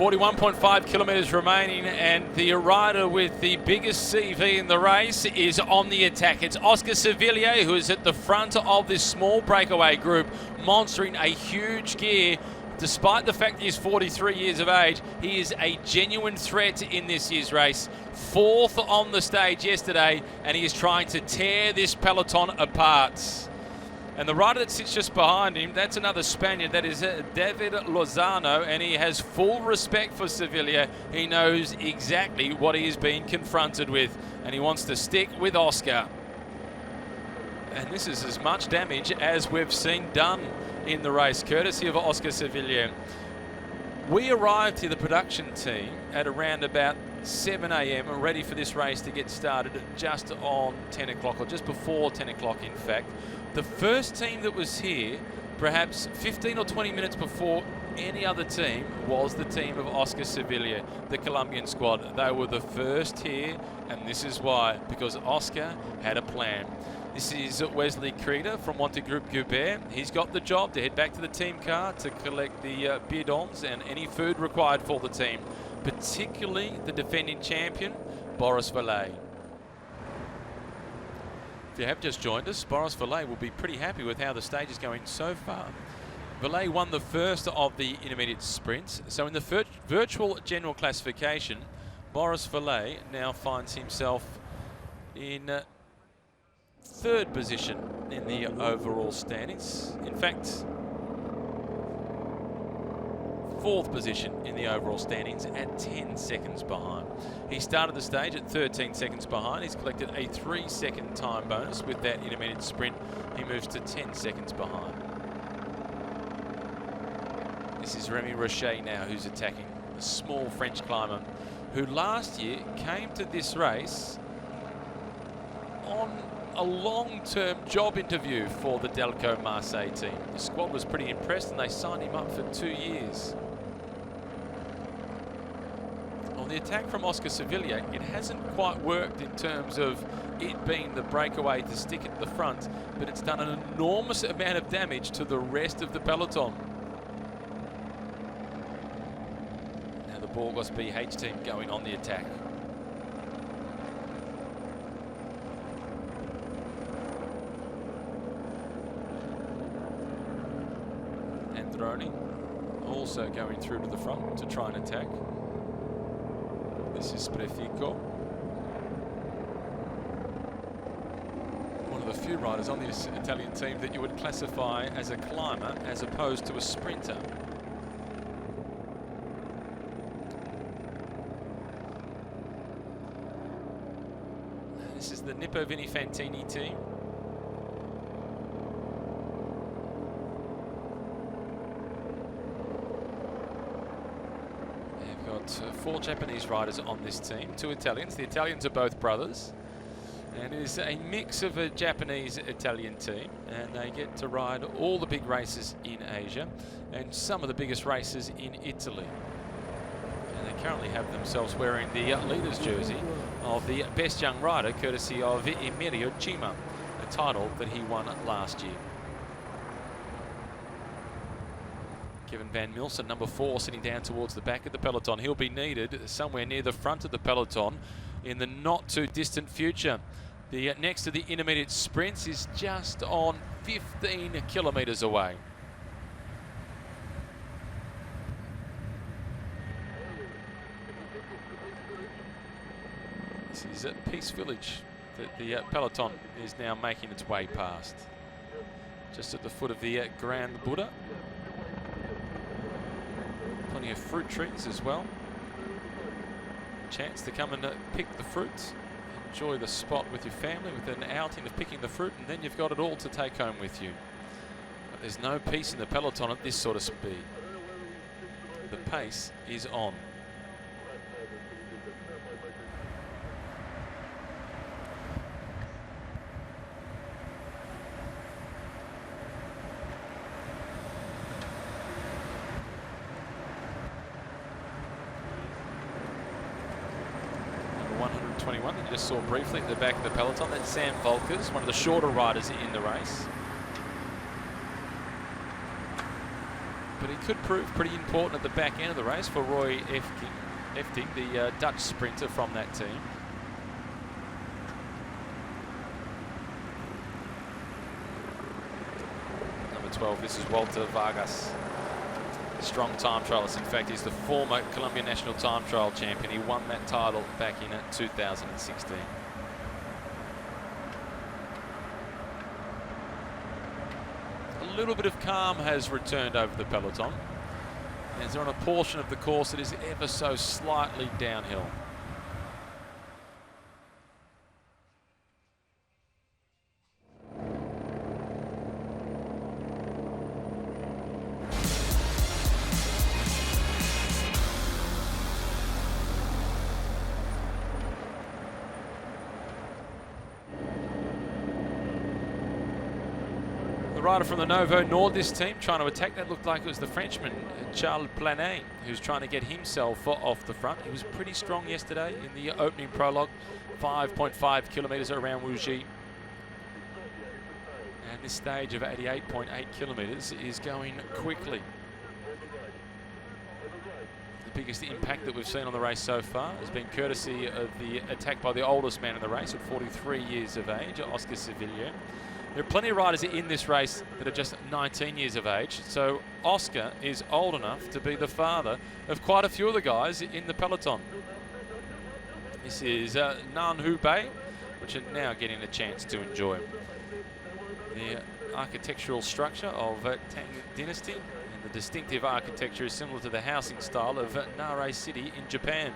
.5 kilometres remaining, and the rider with the biggest CV in the race is on the attack. It's Oscar Sevilla, who is at the front of this small breakaway group, monstering a huge gear. Despite the fact he's 43 years of age, he is a genuine threat in this year's race. 4th on the stage yesterday, and he is trying to tear this peloton apart. And the rider that sits just behind him, that's another Spaniard. That is David Lozano, and he has full respect for Sevilla. He knows exactly what he is being confronted with, and he wants to stick with Oscar. And this is as much damage as we've seen done in the race, courtesy of Oscar Sevilla. We arrived here, the production team, at around about 7 a.m. ready for this race to get started just on 10 o'clock, or just before 10 o'clock in fact. The first team that was here, perhaps 15 or 20 minutes before any other team, was the team of Oscar Sevilla, the Colombian squad. They were the first here, and this is why, because Oscar had a plan. This is Wesley Creeder from Monte Group Goubert. He's got the job to head back to the team car to collect the bidons and any food required for the team, particularly the defending champion, Boris Vallet. If you have just joined us, Boris Vallet will be pretty happy with how the stage is going so far. Vallet won the first of the intermediate sprints, so in the virtual general classification, Boris Vallet now finds himself in 3rd position in the overall standings. In fact, 4th position in the overall standings at 10 seconds behind. He started the stage at 13 seconds behind. He's collected a 3-second time bonus with that intermediate sprint. He moves to 10 seconds behind. This is Remy Rocher now, who's attacking, a small French climber who last year came to this race on a long-term job interview for the Delco Marseille team. The squad was pretty impressed and they signed him up for 2 years. On the attack from Oscar Sevilla, it hasn't quite worked in terms of it being the breakaway to stick at the front, but it's done an enormous amount of damage to the rest of the peloton. Now the Burgos BH team going on the attack. Androni also going through to the front to try and attack. This is Sprefico. One of the few riders on this Italian team that you would classify as a climber as opposed to a sprinter. This is the Nippo Vini Fantini team. They've got 4 Japanese riders on this team, 2 Italians. The Italians are both brothers. And it is a mix of a Japanese-Italian team, and they get to ride all the big races in Asia and some of the biggest races in Italy. And they currently have themselves wearing the leader's jersey of the best young rider, courtesy of Emilio Cima, a title that he won last year. Kevin Van Milsen, number 4, sitting down towards the back of the peloton. He'll be needed somewhere near the front of the peloton in the not too distant future. The next to the intermediate sprints is just on 15 kilometers away. This is at Peace Village that the peloton is now making its way past. Just at the foot of the Grand Buddha. Plenty of fruit trees as well. Chance to come and pick the fruits. Enjoy the spot with your family with an outing of picking the fruit, and then you've got it all to take home with you. But there's no peace in the peloton at this sort of speed. The pace is on. Number 121 that you just saw briefly at the back of the peloton, that's Sam Volkers, one of the shorter riders in the race. But he could prove pretty important at the back end of the race for Roy Efting, the Dutch sprinter from that team. Number 12, this is Walter Vargas. Strong time trialist. In fact, he's the former Colombian national time trial champion. He won that title back in 2016. A little bit of calm has returned over the peloton, as they're on a portion of the course that is ever so slightly downhill. The rider from the Novo Nordisk team trying to attack. That looked like it was the Frenchman, Charles Planet, who's trying to get himself off the front. He was pretty strong yesterday in the opening prologue, 5.5 kilometres around Wuxi. And this stage of 88.8 kilometres is going quickly. The biggest impact that we've seen on the race so far has been courtesy of the attack by the oldest man in the race at 43 years of age, Oscar Sevilla. There are plenty of riders in this race that are just 19 years of age, so Oscar is old enough to be the father of quite a few of the guys in the peloton. This is Nan Hubei, which are now getting a chance to enjoy the architectural structure of Tang Dynasty, and the distinctive architecture is similar to the housing style of Nare City in Japan,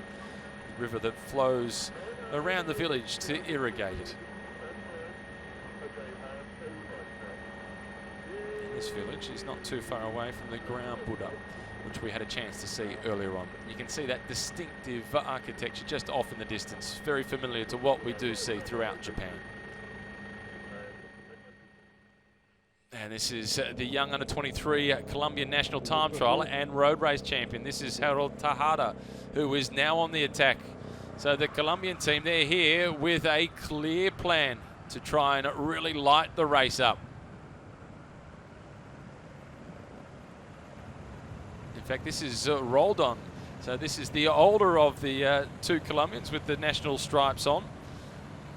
the river that flows around the village to irrigate it. This village is not too far away from the Grand Buddha, which we had a chance to see earlier on. You can see that distinctive architecture just off in the distance, very familiar to what we do see throughout Japan. And this is the young under-23 Colombian national time trial and road race champion. This is Harold Tejada, who is now on the attack. So the Colombian team, they're here with a clear plan to try and really light the race up. In fact, this is Roldon. So this is the older of the two Colombians with the national stripes on.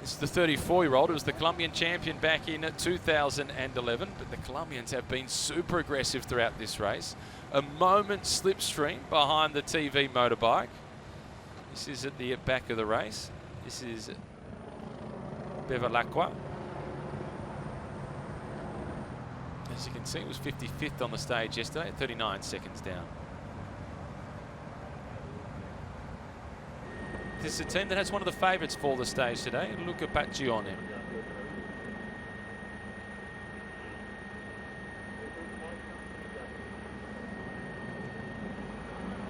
This is the 34-year-old. It was the Colombian champion back in 2011, but the Colombians have been super aggressive throughout this race. A moment slipstream behind the TV motorbike. This is at the back of the race. This is Bevilacqua. As you can see, it was 55th on the stage yesterday, 39 seconds down. This is a team that has one of the favourites for the stage today, Luca Paccione.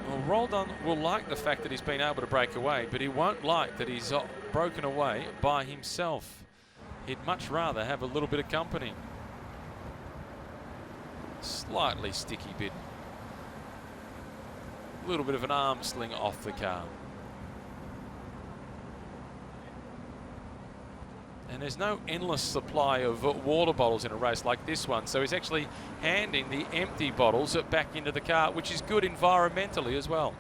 Well, Roldon will like the fact that he's been able to break away, but he won't like that he's broken away by himself. He'd much rather have a little bit of company. Slightly sticky bit. A little bit of an arm sling off the car. And there's no endless supply of water bottles in a race like this one, so he's actually handing the empty bottles back into the car, which is good environmentally as well.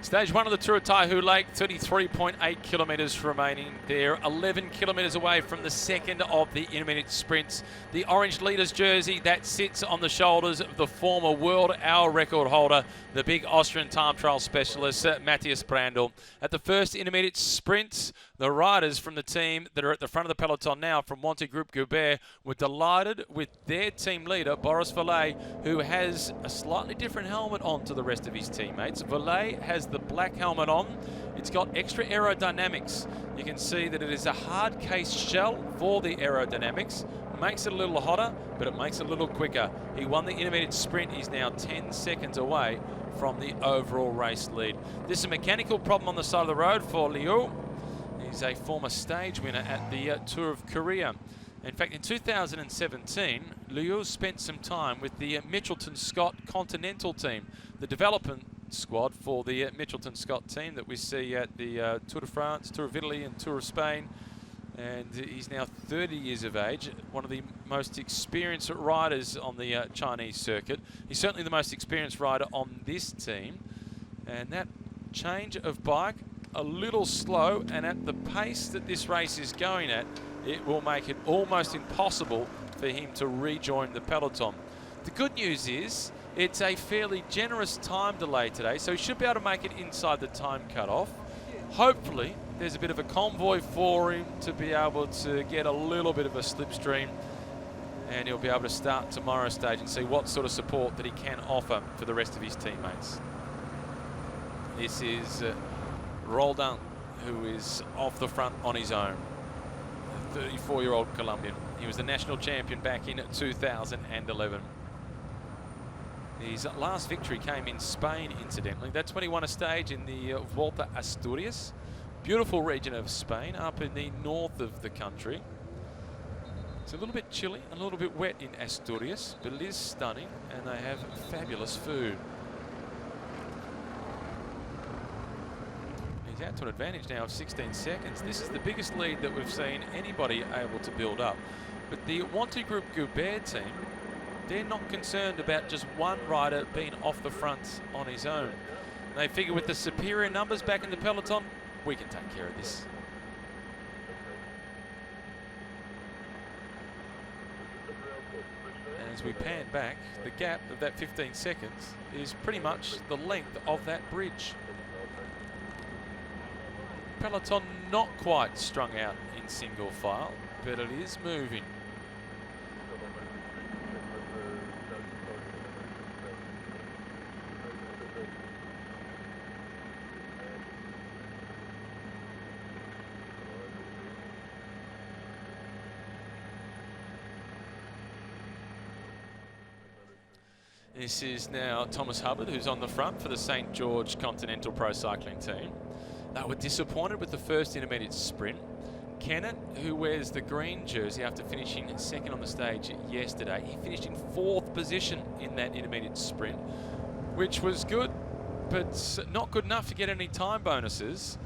Stage 1 of the Tour of Taihu Lake, 33.8 kilometres remaining. They're 11 kilometres away from the second of the intermediate sprints. The orange leader's jersey, that sits on the shoulders of the former world hour record holder, the big Austrian time trial specialist, Matthias Brandl. At the first intermediate sprint, the riders from the team that are at the front of the peloton now from Wanty Group Goubert were delighted with their team leader, Boris Valet, who has a slightly different helmet on to the rest of his teammates. Valet has the black helmet on. It's got extra aerodynamics. You can see that it is a hard case shell for the aerodynamics. Makes it a little hotter, but it makes it a little quicker. He won the intermediate sprint. He's now 10 seconds away from the overall race lead. There's a mechanical problem on the side of the road for Liu. He's a former stage winner at the Tour of Korea. In fact, in 2017, Liu spent some time with the Mitchelton Scott Continental team, the development squad for the Mitchelton Scott team that we see at the Tour de France, Tour of Italy and Tour of Spain. And he's now 30 years of age, one of the most experienced riders on the Chinese circuit. He's certainly the most experienced rider on this team. And that change of bike, a little slow, and at the pace that this race is going at, it will make it almost impossible for him to rejoin the peloton. The good news is it's a fairly generous time delay today, so he should be able to make it inside the time cutoff. Hopefully there's a bit of a convoy for him to be able to get a little bit of a slipstream, and he'll be able to start tomorrow's stage and see what sort of support that he can offer for the rest of his teammates. This is Roldan, who is off the front on his own. The 34-year-old Colombian. He was the national champion back in 2011. His last victory came in Spain, incidentally. That's when he won a stage in the Volta Asturias. Beautiful region of Spain, up in the north of the country. It's a little bit chilly, a little bit wet in Asturias, but it is stunning, and they have fabulous food. He's out to an advantage now of 16 seconds. This is the biggest lead that we've seen anybody able to build up. But the Wanty Group Goubert team, they're not concerned about just one rider being off the front on his own. They figure with the superior numbers back in the peloton, we can take care of this. And as we pan back, the gap of that 15 seconds is pretty much the length of that bridge. Peloton not quite strung out in single file, but it is moving. This is now Thomas Hubbard, who's on the front for the St. George Continental Pro Cycling team. They were disappointed with the first intermediate sprint. Kennett, who wears the green jersey after finishing second on the stage yesterday, he finished in 4th position in that intermediate sprint, which was good, but not good enough to get any time bonuses.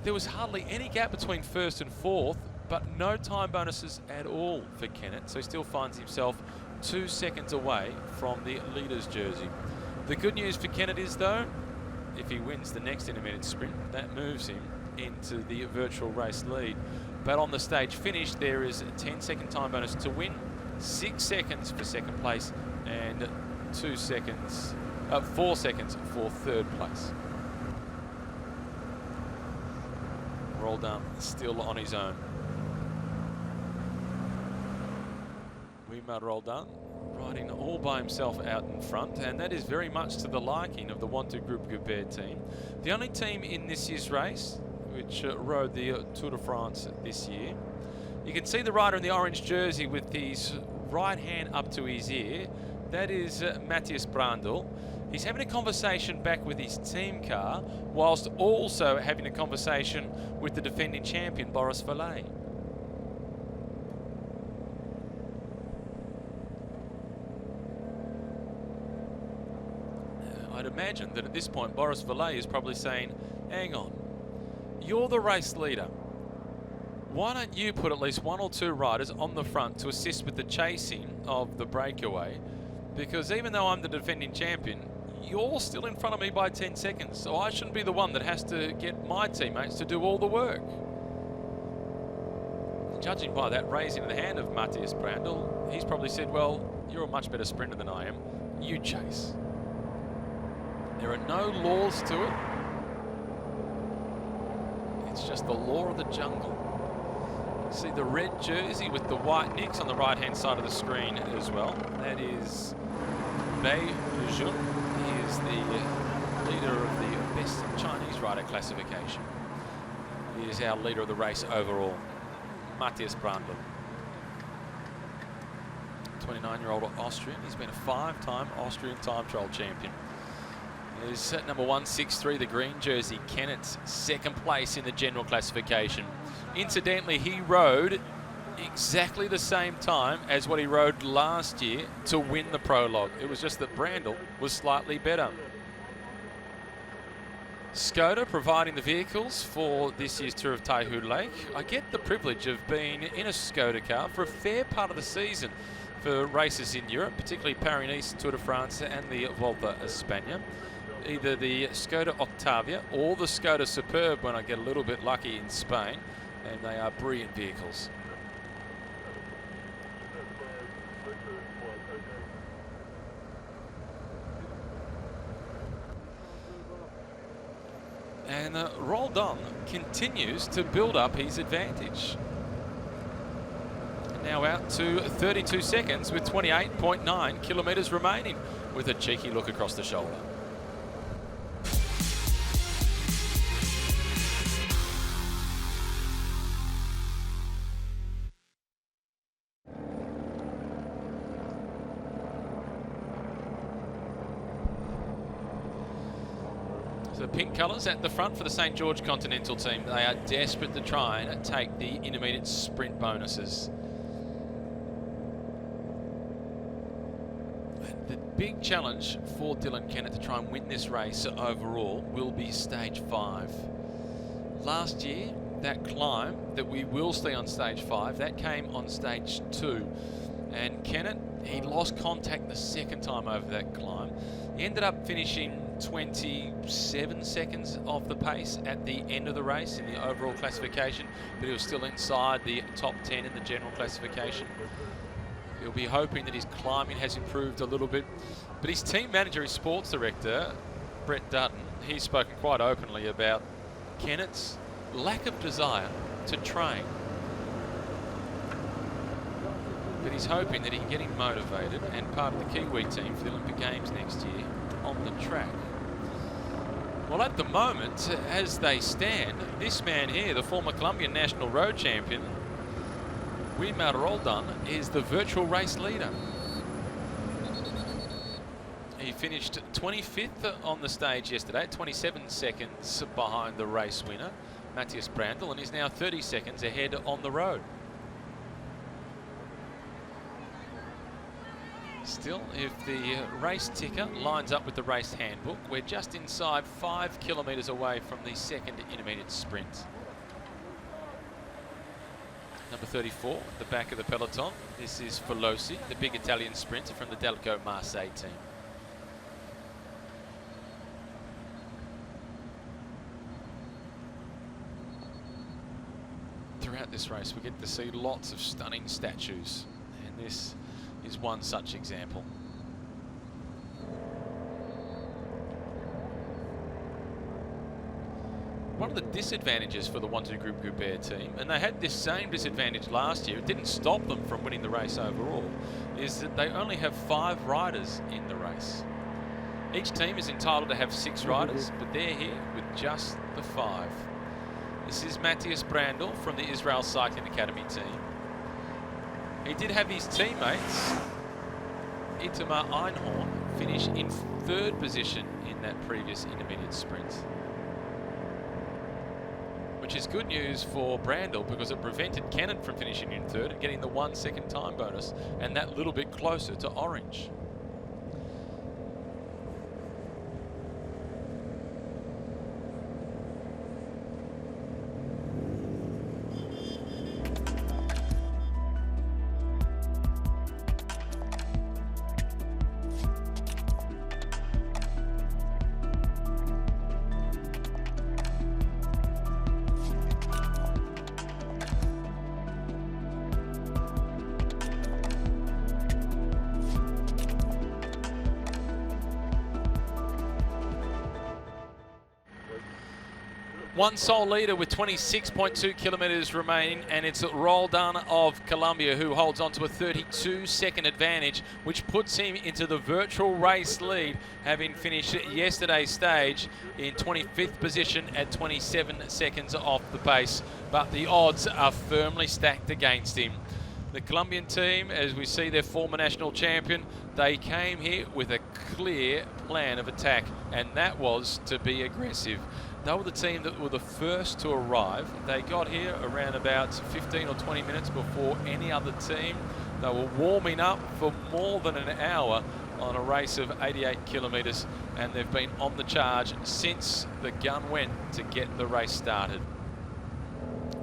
There was hardly any gap between 1st and 4th, but no time bonuses at all for Kennett, so he still finds himself 2 seconds away from the leader's jersey. The good news for Kennett is, though, if he wins the next intermediate sprint, that moves him into the virtual race lead. But on the stage finish, there is a 10-second time bonus to win, 6 seconds for second place, and 4 seconds for third place. Roldan still on his own. Wimar Roldan riding all by himself out in front, and that is very much to the liking of the Wanty Group Goubert team. The only team in this year's race which rode the Tour de France this year. You can see the rider in the orange jersey with his right hand up to his ear. That is Matthias Brandl. He's having a conversation back with his team car, whilst also having a conversation with the defending champion, Boris Valet. I'd imagine that at this point Boris Valet is probably saying, hang on, you're the race leader. Why don't you put at least 1 or 2 riders on the front to assist with the chasing of the breakaway? Because even though I'm the defending champion, you're still in front of me by 10 seconds, so I shouldn't be the one that has to get my teammates to do all the work. Judging by that raising of the hand of Matthias Brandl, he's probably said, well, you're a much better sprinter than I am. You chase. There are no laws to it. It's just the law of the jungle. See the red jersey with the white nicks on the right-hand side of the screen as well. That is Bei Jun. He is the leader of the best Chinese rider classification. He is our leader of the race overall, Matthias Brandl. 29-year-old Austrian. He's been a 5-time Austrian time trial champion. Is number 163, the green jersey, Kennett's second place in the general classification. Incidentally, he rode exactly the same time as what he rode last year to win the prologue. It was just that Brandl was slightly better. Skoda providing the vehicles for this year's Tour of Taihu Lake. I get the privilege of being in a Skoda car for a fair part of the season for races in Europe, particularly Paris-Nice, Tour de France and the Volta a España. Either the Skoda Octavia or the Skoda Superb when I get a little bit lucky in Spain, and they are brilliant vehicles. And Roldan continues to build up his advantage. Now out to 32 seconds with 28.9 kilometres remaining, with a cheeky look across the shoulder. The pink colours at the front for the St George Continental team. They are desperate to try and take the intermediate sprint bonuses. The big challenge for Dylan Kennett to try and win this race overall will be stage 5. Last year, that climb that we will see on stage 5, that came on stage 2. And Kennett, he lost contact the second time over that climb. He ended up finishing 27 seconds off the pace at the end of the race in the overall classification, but he was still inside the top 10 in the general classification. He'll be hoping that his climbing has improved a little bit. But his team manager, his sports director, Brett Dutton, he's spoken quite openly about Kennett's lack of desire to train. But he's hoping that he can get him motivated and part of the Kiwi team for the Olympic Games next year on the track. Well, at the moment, as they stand, this man here, the former Colombian national road champion, Wilmar Roldan, is the virtual race leader. He finished 25th on the stage yesterday, 27 seconds behind the race winner, Matthias Brandl, and is now 30 seconds ahead on the road. Still, if the race ticker lines up with the race handbook, we're just inside 5 kilometres away from the second intermediate sprint. Number 34 at the back of the peloton. This is Felosi, the big Italian sprinter from the Delco Marseille team. Throughout this race, we get to see lots of stunning statues, and this is one such example. One of the disadvantages for the 1-2 Group Air team, and they had this same disadvantage last year, it didn't stop them from winning the race overall, is that they only have 5 riders in the race. Each team is entitled to have 6 riders, but they're here with just the 5. This is Matthias Brandl from the Israel Cycling Academy team. He did have his teammates, Itamar Einhorn, finish in 3rd position in that previous intermediate sprint. Which is good news for Brandl because it prevented Kennett from finishing in 3rd and getting the 1 second time bonus and that little bit closer to orange. One sole leader with 26.2 kilometres remaining, and it's Roldan of Colombia who holds on to a 32-second advantage, which puts him into the virtual race lead, having finished yesterday's stage in 25th position at 27 seconds off the pace. But the odds are firmly stacked against him. The Colombian team, as we see their former national champion, they came here with a clear plan of attack, and that was to be aggressive. They were the team that were the first to arrive. They got here around about 15 or 20 minutes before any other team. They were warming up for more than an hour on a race of 88 kilometres, and they've been on the charge since the gun went to get the race started.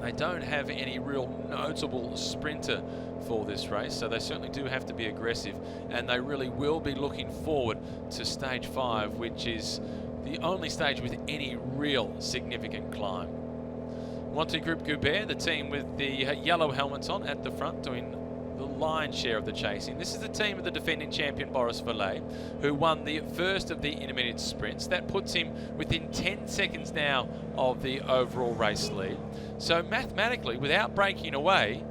They don't have any real notable sprinter for this race, so they certainly do have to be aggressive, and they really will be looking forward to stage 5, which is the only stage with any real significant climb. Monte Group Goubert, the team with the yellow helmets on at the front, doing the lion's share of the chasing. This is the team of the defending champion Boris Valet, who won the first of the intermediate sprints. That puts him within 10 seconds now of the overall race lead. So mathematically, without breaking away,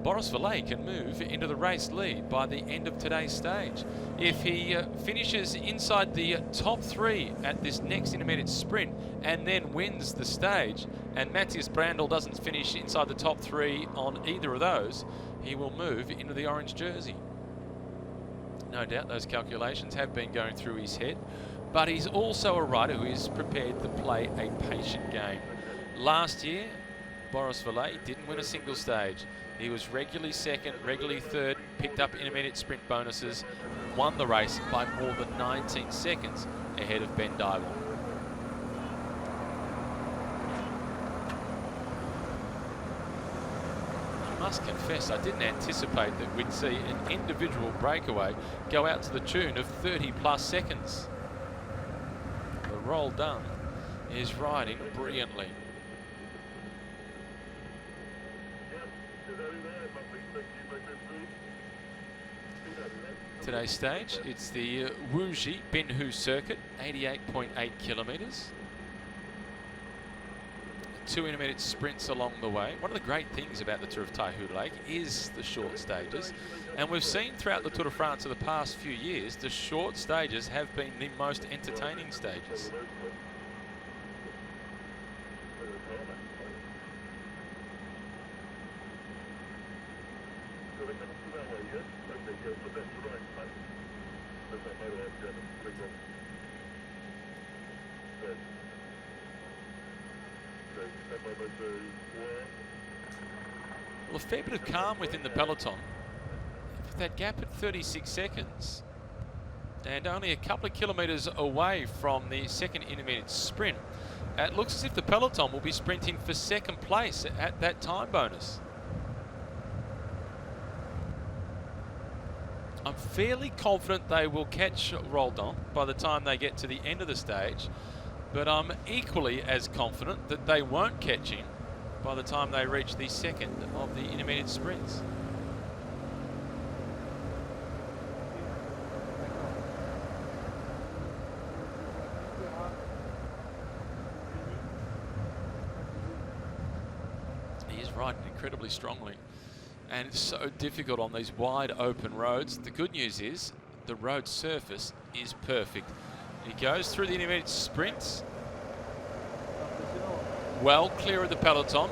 Boris Valet can move into the race lead by the end of today's stage. If he finishes inside the top 3 at this next intermediate sprint and then wins the stage, and Matthias Brandl doesn't finish inside the top 3 on either of those, he will move into the orange jersey. No doubt those calculations have been going through his head, but he's also a rider who is prepared to play a patient game. Last year, Boris Valet didn't win a single stage. He was regularly second, regularly third, picked up intermediate sprint bonuses, won the race by more than 19 seconds ahead of Ben Dybel. I must confess, I didn't anticipate that we'd see an individual breakaway go out to the tune of 30+ seconds. The Roldan is riding brilliantly. Today's stage, it's the Wuji Binhu circuit, 88.8 kilometres. 2 intermediate sprints along the way. One of the great things about the Tour of Taihu Lake is the short stages, and we've seen throughout the Tour de France of the past few years, the short stages have been the most entertaining stages. Well, a fair bit of calm within the peloton. With that gap at 36 seconds and only a couple of kilometres away from the second intermediate sprint, it looks as if the peloton will be sprinting for second place at that time bonus. I'm fairly confident they will catch Roldan by the time they get to the end of the stage, but I'm equally as confident that they won't catch him by the time they reach the second of the intermediate sprints. He is riding incredibly strongly, and it's so difficult on these wide open roads. The good news is the road surface is perfect. He goes through the intermediate sprints, well clear of the peloton.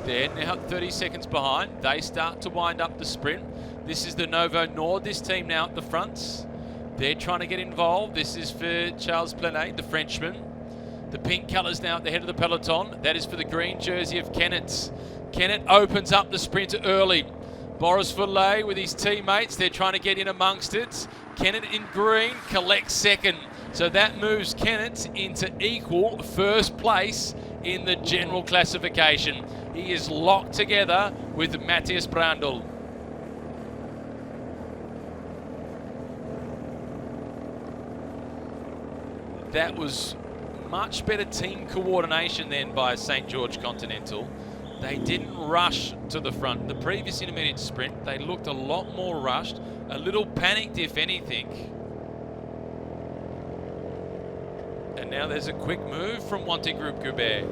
They're now 30 seconds behind. They start to wind up the sprint. This is the Novo Nordisk team now at the front. They're trying to get involved. This is for Charles Plenet, the Frenchman. The pink colours now at the head of the peloton. That is for the green jersey of Kennett. Kennett opens up the sprint early. Boris Valet with his teammates, they're trying to get in amongst it. Kennett in green collects second. So that moves Kennett into equal first place in the general classification. He is locked together with Matthias Brandl. That was much better team coordination then by St. George Continental. They didn't rush to the front. The previous intermediate sprint, they looked a lot more rushed, a little panicked if anything. And now there's a quick move from Wanty Group Goubert.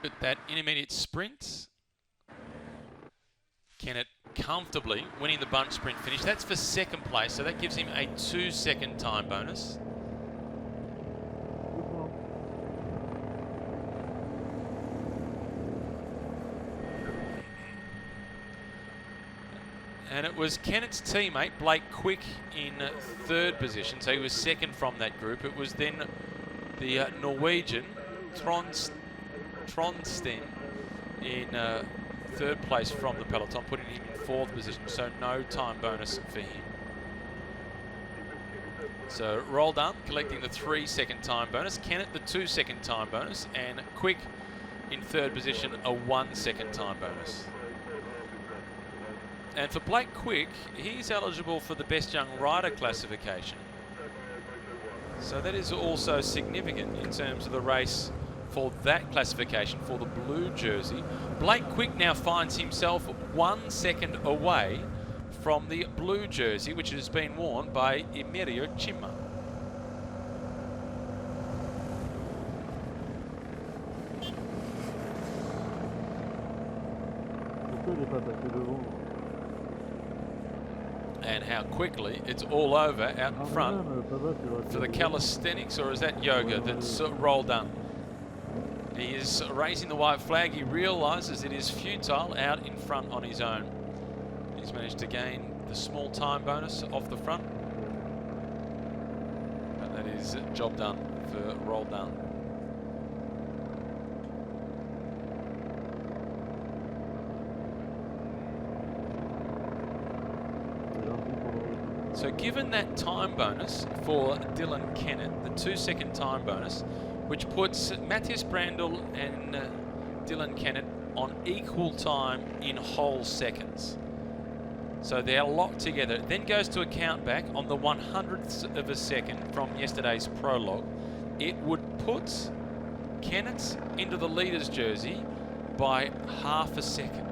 But that intermediate sprint, Kennett comfortably winning the bunch sprint finish. That's for second place, so that gives him a 2-second time bonus. And it was Kennett's teammate, Blake Quick, in third position, so he was second from that group. It was then the Norwegian, Tronsten, in third place from the peloton, putting him in fourth position, so no time bonus for him. So Roldan collecting the 3-second time bonus, Kennett the 2-second time bonus, and Quick in third position, a 1-second time bonus. And for Blake Quick, he's eligible for the Best Young Rider classification. So that is also significant in terms of the race for that classification for the blue jersey. Blake Quick now finds himself 1 second away from the blue jersey, which has been worn by Emilio Cimma. And how quickly it's all over out in front for the calisthenics, or is that yoga that's rolled up? He is raising the white flag. He realises it is futile out in front on his own. He's managed to gain the small time bonus off the front. But that is job done for Roldan. So given that time bonus for Dylan Kennett, the 2-second time bonus, which puts Matthias Brandl and Dylan Kennett on equal time in whole seconds. So they're locked together. It then goes to a count back on the 100th of a second from yesterday's prologue. It would put Kennett into the leader's jersey by half a second.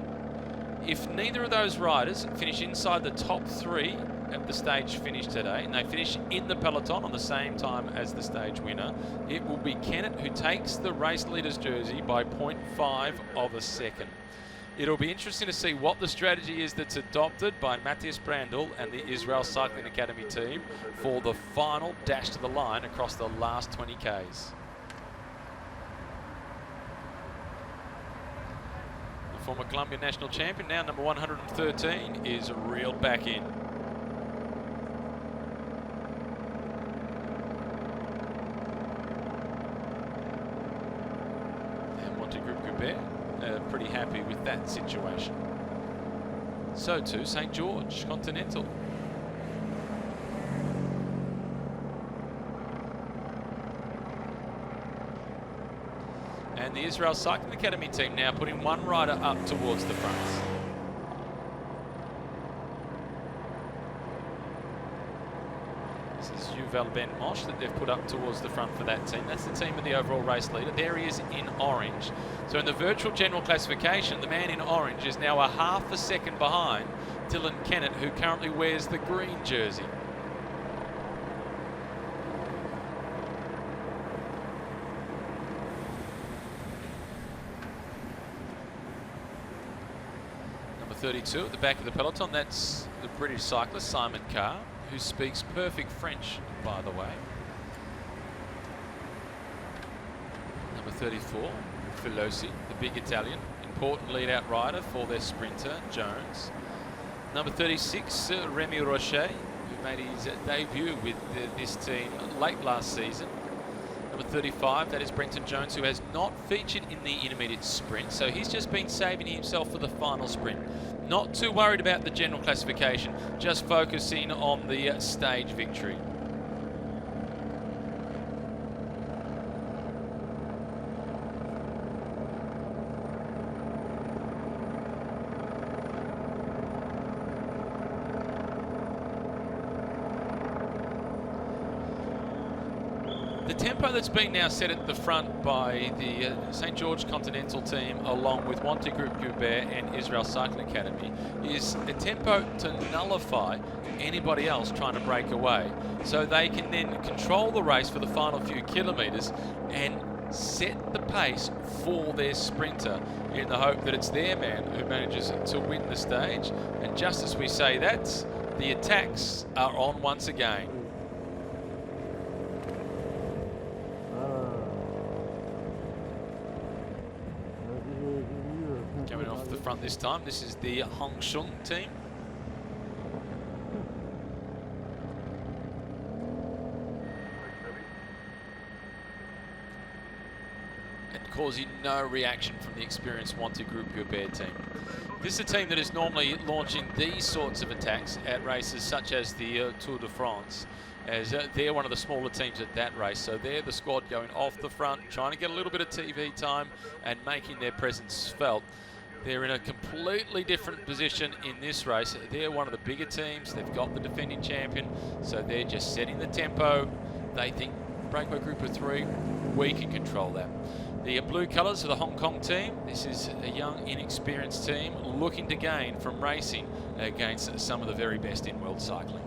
If neither of those riders finish inside the top 3 at the stage finish today, and they finish in the peloton on the same time as the stage winner, it will be Kennett who takes the race leader's jersey by 0.5 of a second. It'll be interesting to see what the strategy is that's adopted by Matthias Brandl and the Israel Cycling Academy team for the final dash to the line across the last 20 Ks. The former Colombian national champion, now number 113, is reeled back in. Pretty happy with that situation. So too St. George Continental. And the Israel Cycling Academy team now putting one rider up towards the front. This is Yuval Ben Mosh that they've put up towards the front for that team. That's the team of the overall race leader. There he is in orange. So in the virtual general classification, the man in orange is now a half a second behind Dylan Kennett, who currently wears the green jersey. Number 32 at the back of the peloton, that's the British cyclist Simon Carr, who speaks perfect French, by the way. Number 34, Filosi, the big Italian, important lead-out rider for their sprinter, Jones. Number 36, Remy Rocher, who made his debut with this team late last season. Number 35, that is Brenton Jones, who has not featured in the intermediate sprint, so he's just been saving himself for the final sprint. Not too worried about the general classification, just focusing on the stage victory. The tempo that's been now set at the front by the St. George Continental team, along with Wanty Group Goubert and Israel Cycling Academy, is a tempo to nullify anybody else trying to break away. So they can then control the race for the final few kilometres and set the pace for their sprinter in the hope that it's their man who manages to win the stage. And just as we say that, the attacks are on once again. Coming off the front this time, this is the Hong Shun team. And causing no reaction from the experienced Wanty Group Goubert team. This is a team that is normally launching these sorts of attacks at races such as the Tour de France, as they're one of the smaller teams at that race. So they're the squad going off the front, trying to get a little bit of TV time and making their presence felt. They're in a completely different position in this race. They're one of the bigger teams. They've got the defending champion, so they're just setting the tempo. They think breakaway group of 3, we can control that. The blue colours of the Hong Kong team. This is a young, inexperienced team looking to gain from racing against some of the very best in world cycling.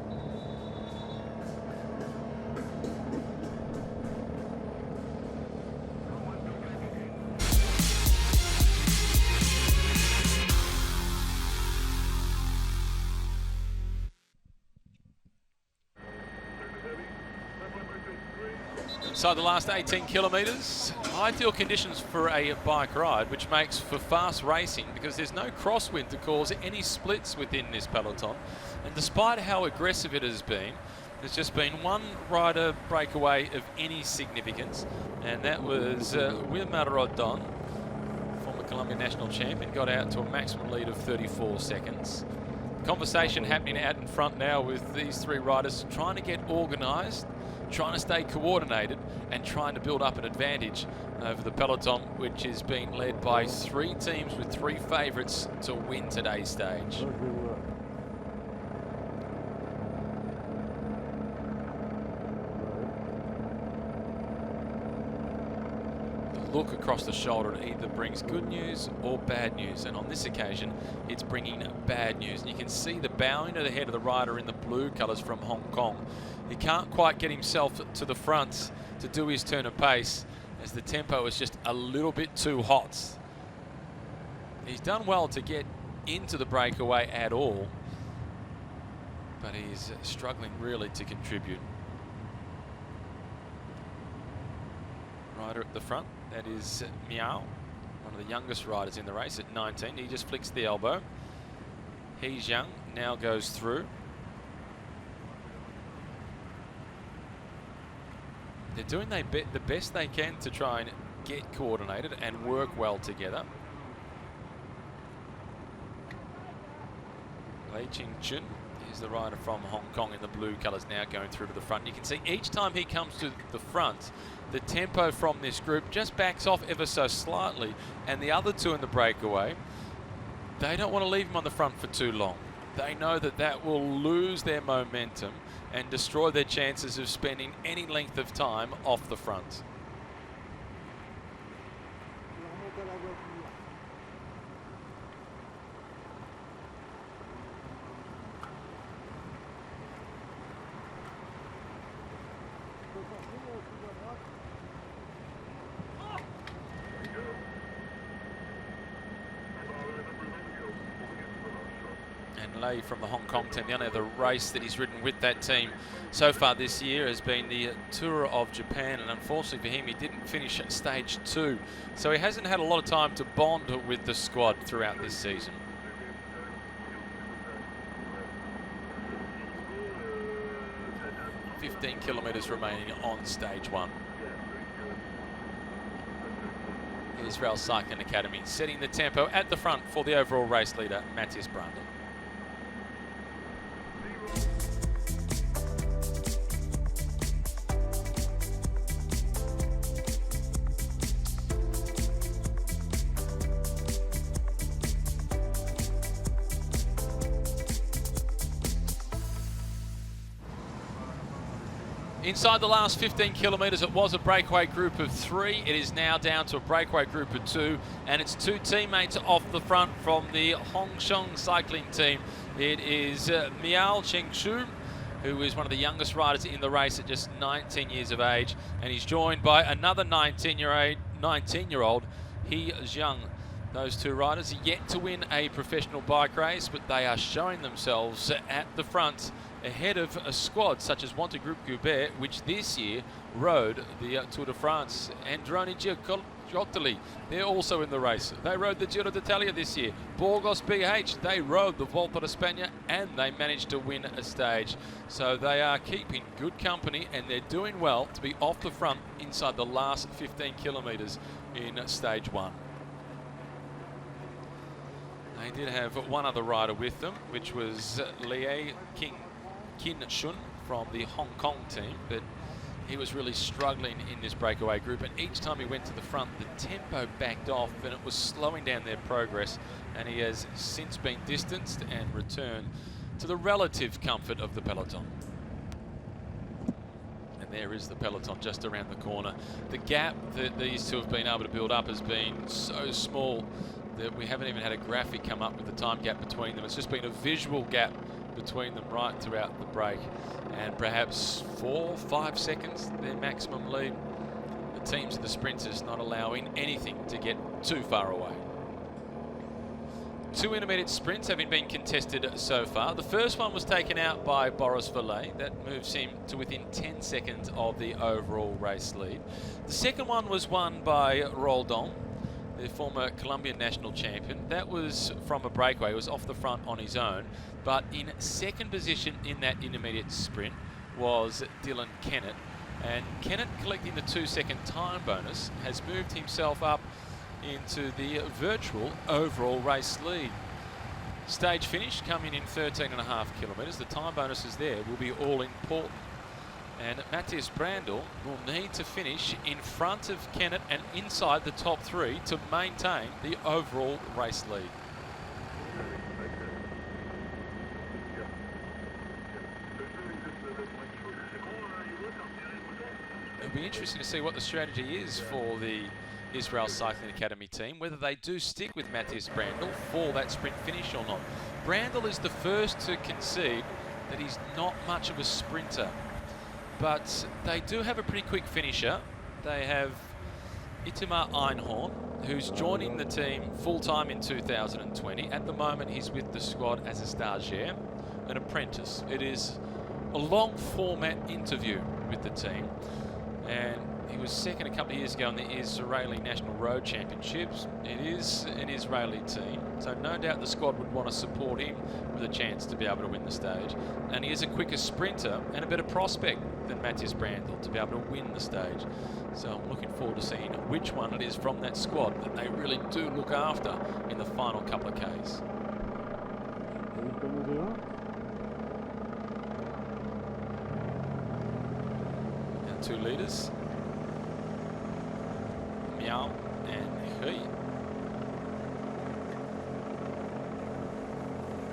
Inside the last 18 kilometres, ideal conditions for a bike ride, which makes for fast racing because there's no crosswind to cause any splits within this peloton. And despite how aggressive it has been, there's just been one rider breakaway of any significance, and that was Wilmar Rodon, former Colombian national champion, got out to a maximum lead of 34 seconds. Conversation happening out in front now with these 3 riders trying to get organised, trying to stay coordinated and trying to build up an advantage over the peloton, which is being led by 3 teams with 3 favourites to win today's stage. The look across the shoulder either brings good news or bad news, and on this occasion it's bringing bad news. And you can see the bowing of the head of the rider in the blue colours from Hong Kong. He can't quite get himself to the front to do his turn of pace as the tempo is just a little bit too hot. He's done well to get into the breakaway at all, but he's struggling really to contribute. Rider at the front, that is Miao, one of the youngest riders in the race at 19. He just flicks the elbow. He Zhang now goes through. They're doing the best they can to try and get coordinated and work well together. Lei Ching-chun is the rider from Hong Kong in the blue colours now going through to the front. You can see each time he comes to the front, the tempo from this group just backs off ever so slightly, and the other 2 in the breakaway, they don't want to leave him on the front for too long. They know that that will lose their momentum and destroy their chances of spending any length of time off the front. Lei from the Hong Kong team, the only other race that he's ridden with that team so far this year has been the Tour of Japan, and unfortunately for him, he didn't finish at stage 2. So he hasn't had a lot of time to bond with the squad throughout this season. "15 kilometres remaining on stage 1. Israel Cycling Academy setting the tempo at the front for the overall race leader, Matthias Brandl. Inside the last 15 kilometres, it was a breakaway group of 3. It is now down to a breakaway group of 2, and it's 2 teammates off the front from the Hongsheng cycling team. It is Miao Chengshu, who is one of the youngest riders in the race at just 19 years of age, and he's joined by another 19-year-old, He Zhang. Those 2 riders are yet to win a professional bike race, but they are showing themselves at the front ahead of a squad such as Wanty Group Goubert, which this year rode the Tour de France, and Droni Giottoli, they're also in the race. They rode the Giro d'Italia this year. Burgos BH, they rode the Volta de España, and they managed to win a stage. So they are keeping good company, and they're doing well to be off the front inside the last 15 kilometres in stage 1. They did have one other rider with them, which was Liei Kin Shun from the Hong Kong team, but he was really struggling in this breakaway group, and each time he went to the front, the tempo backed off and it was slowing down their progress, and he has since been distanced and returned to the relative comfort of the peloton. And there is the peloton just around the corner. The gap that these 2 have been able to build up has been so small that we haven't even had a graphic come up with the time gap between them. It's just been a visual gap between them right throughout the break, and perhaps 4 or 5 seconds their maximum lead. The teams of the sprinters not allowing anything to get too far away. 2 intermediate sprints having been contested so far. The first one was taken out by Boris Vallet. That moves him to within 10 seconds of the overall race lead. The second one was won by Roldan, the former Colombian national champion. That was from a breakaway. He was off the front on his own. But in second position in that intermediate sprint was Dylan Kennett. And Kennett, collecting the 2-second time bonus, has moved himself up into the virtual overall race lead. Stage finish coming in 13.5 kilometres. The time bonuses there will be all important. And Matthias Brandl will need to finish in front of Kennett and inside the top 3 to maintain the overall race lead. It'll be interesting to see what the strategy is for the Israel Cycling Academy team, whether they do stick with Matthias Brandl for that sprint finish or not. Brandl is the first to concede that he's not much of a sprinter, but they do have a pretty quick finisher. They have Itamar Einhorn, who's joining the team full-time in 2020. At the moment, he's with the squad as a stagiaire, an apprentice. It is a long-format interview with the team, and he was second a couple of years ago in the Israeli National Road Championships. It is an Israeli team, so no doubt the squad would want to support him with a chance to be able to win the stage. And he is a quicker sprinter and a better prospect than Matthias Brandl to be able to win the stage. So I'm looking forward to seeing which one it is from that squad that they really do look after in the final couple of Ks. Now 2 leaders, Miao and He,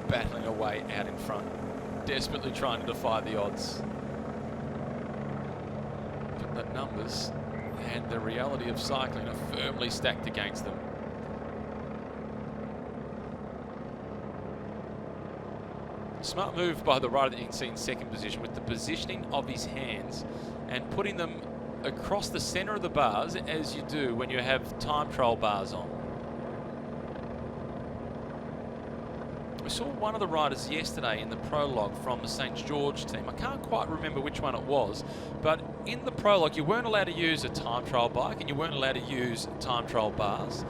battling away out in front, desperately trying to defy the odds. But the numbers and the reality of cycling are firmly stacked against them. Smart move by the rider that you can see in second position with the positioning of his hands and putting them across the center of the bars as you do when you have time trial bars on. We saw one of the riders yesterday in the prologue from the St. George team. I can't quite remember which one it was, but in the prologue you weren't allowed to use a time trial bike and you weren't allowed to use time trial bars.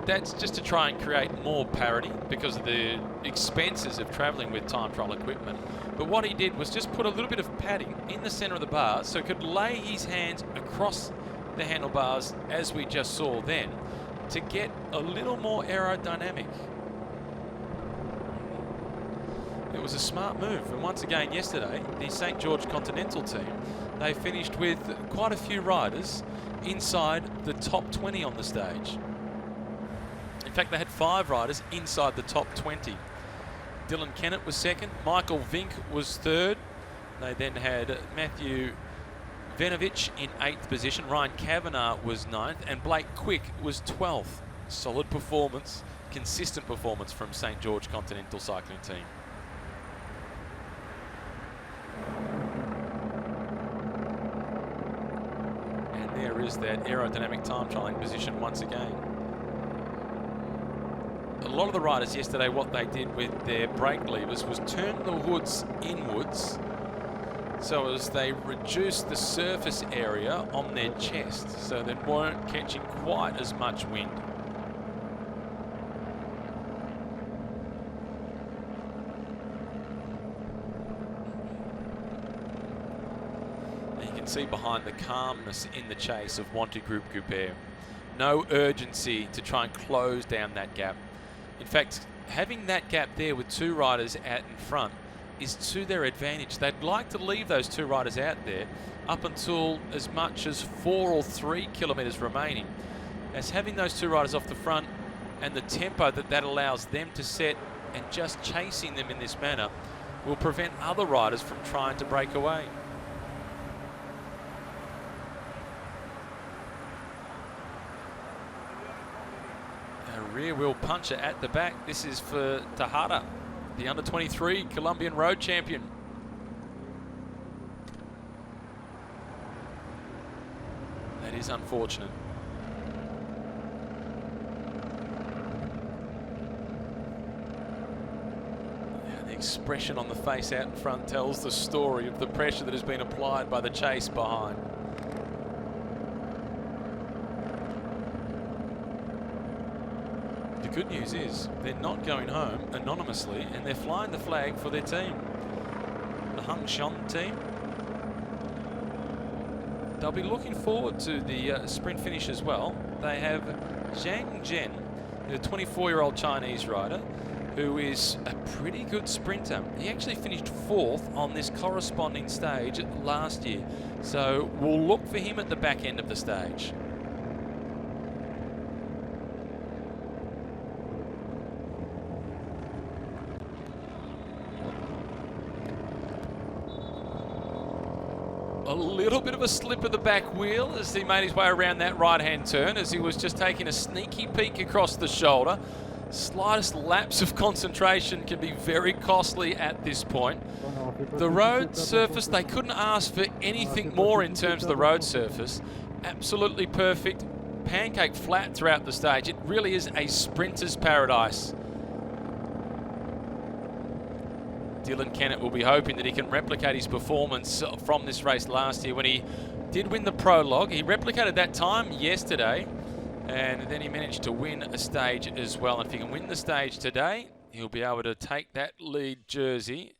That's just to try and create more parity because of the expenses of traveling with time trial equipment. But what he did was just put a little bit of padding in the center of the bars so he could lay his hands across the handlebars as we just saw then to get a little more aerodynamic. It was a smart move, and once again yesterday the St. George Continental team, they finished with quite a few riders inside the top 20 on the stage. In fact, they had 5 riders inside the top 20. Dylan Kennett was second, Michael Vink was third. They then had Matthew Venovich in 8th position. Ryan Kavanagh was 9th. And Blake Quick was 12th. Solid performance, consistent performance from St. George Continental Cycling Team. And there is that aerodynamic time trialing position once again. A lot of the riders yesterday, what they did with their brake levers was turn the hoods inwards so as they reduced the surface area on their chest so they weren't catching quite as much wind. And you can see behind the calmness in the chase of Wanty Group Goubert. No urgency to try and close down that gap. In fact, having that gap there with 2 riders out in front is to their advantage. They'd like to leave those 2 riders out there up until as much as 4 or 3 kilometres remaining, as having those 2 riders off the front and the tempo that allows them to set and just chasing them in this manner will prevent other riders from trying to break away. Rear wheel puncher at the back. This is for Tejada, the under-23 Colombian road champion. That is unfortunate. Now, the expression on the face out in front tells the story of the pressure that has been applied by the chase behind. The good news is they're not going home anonymously and they're flying the flag for their team. The Hung Shon team. They'll be looking forward to the sprint finish as well. They have Zhang Zhen, the 24-year-old Chinese rider, who is a pretty good sprinter. He actually finished 4th on this corresponding stage last year. So we'll look for him at the back end of the stage. A little bit of a slip of the back wheel as he made his way around that right-hand turn as he was just taking a sneaky peek across the shoulder. Slightest lapse of concentration can be very costly at this point. The road surface, they couldn't ask for anything more in terms of the road surface. Absolutely perfect, pancake flat throughout the stage. It really is a sprinter's paradise. Dylan Kennett will be hoping that he can replicate his performance from this race last year when he did win the prologue. He replicated that time yesterday, and then he managed to win a stage as well. And if he can win the stage today, he'll be able to take that lead jersey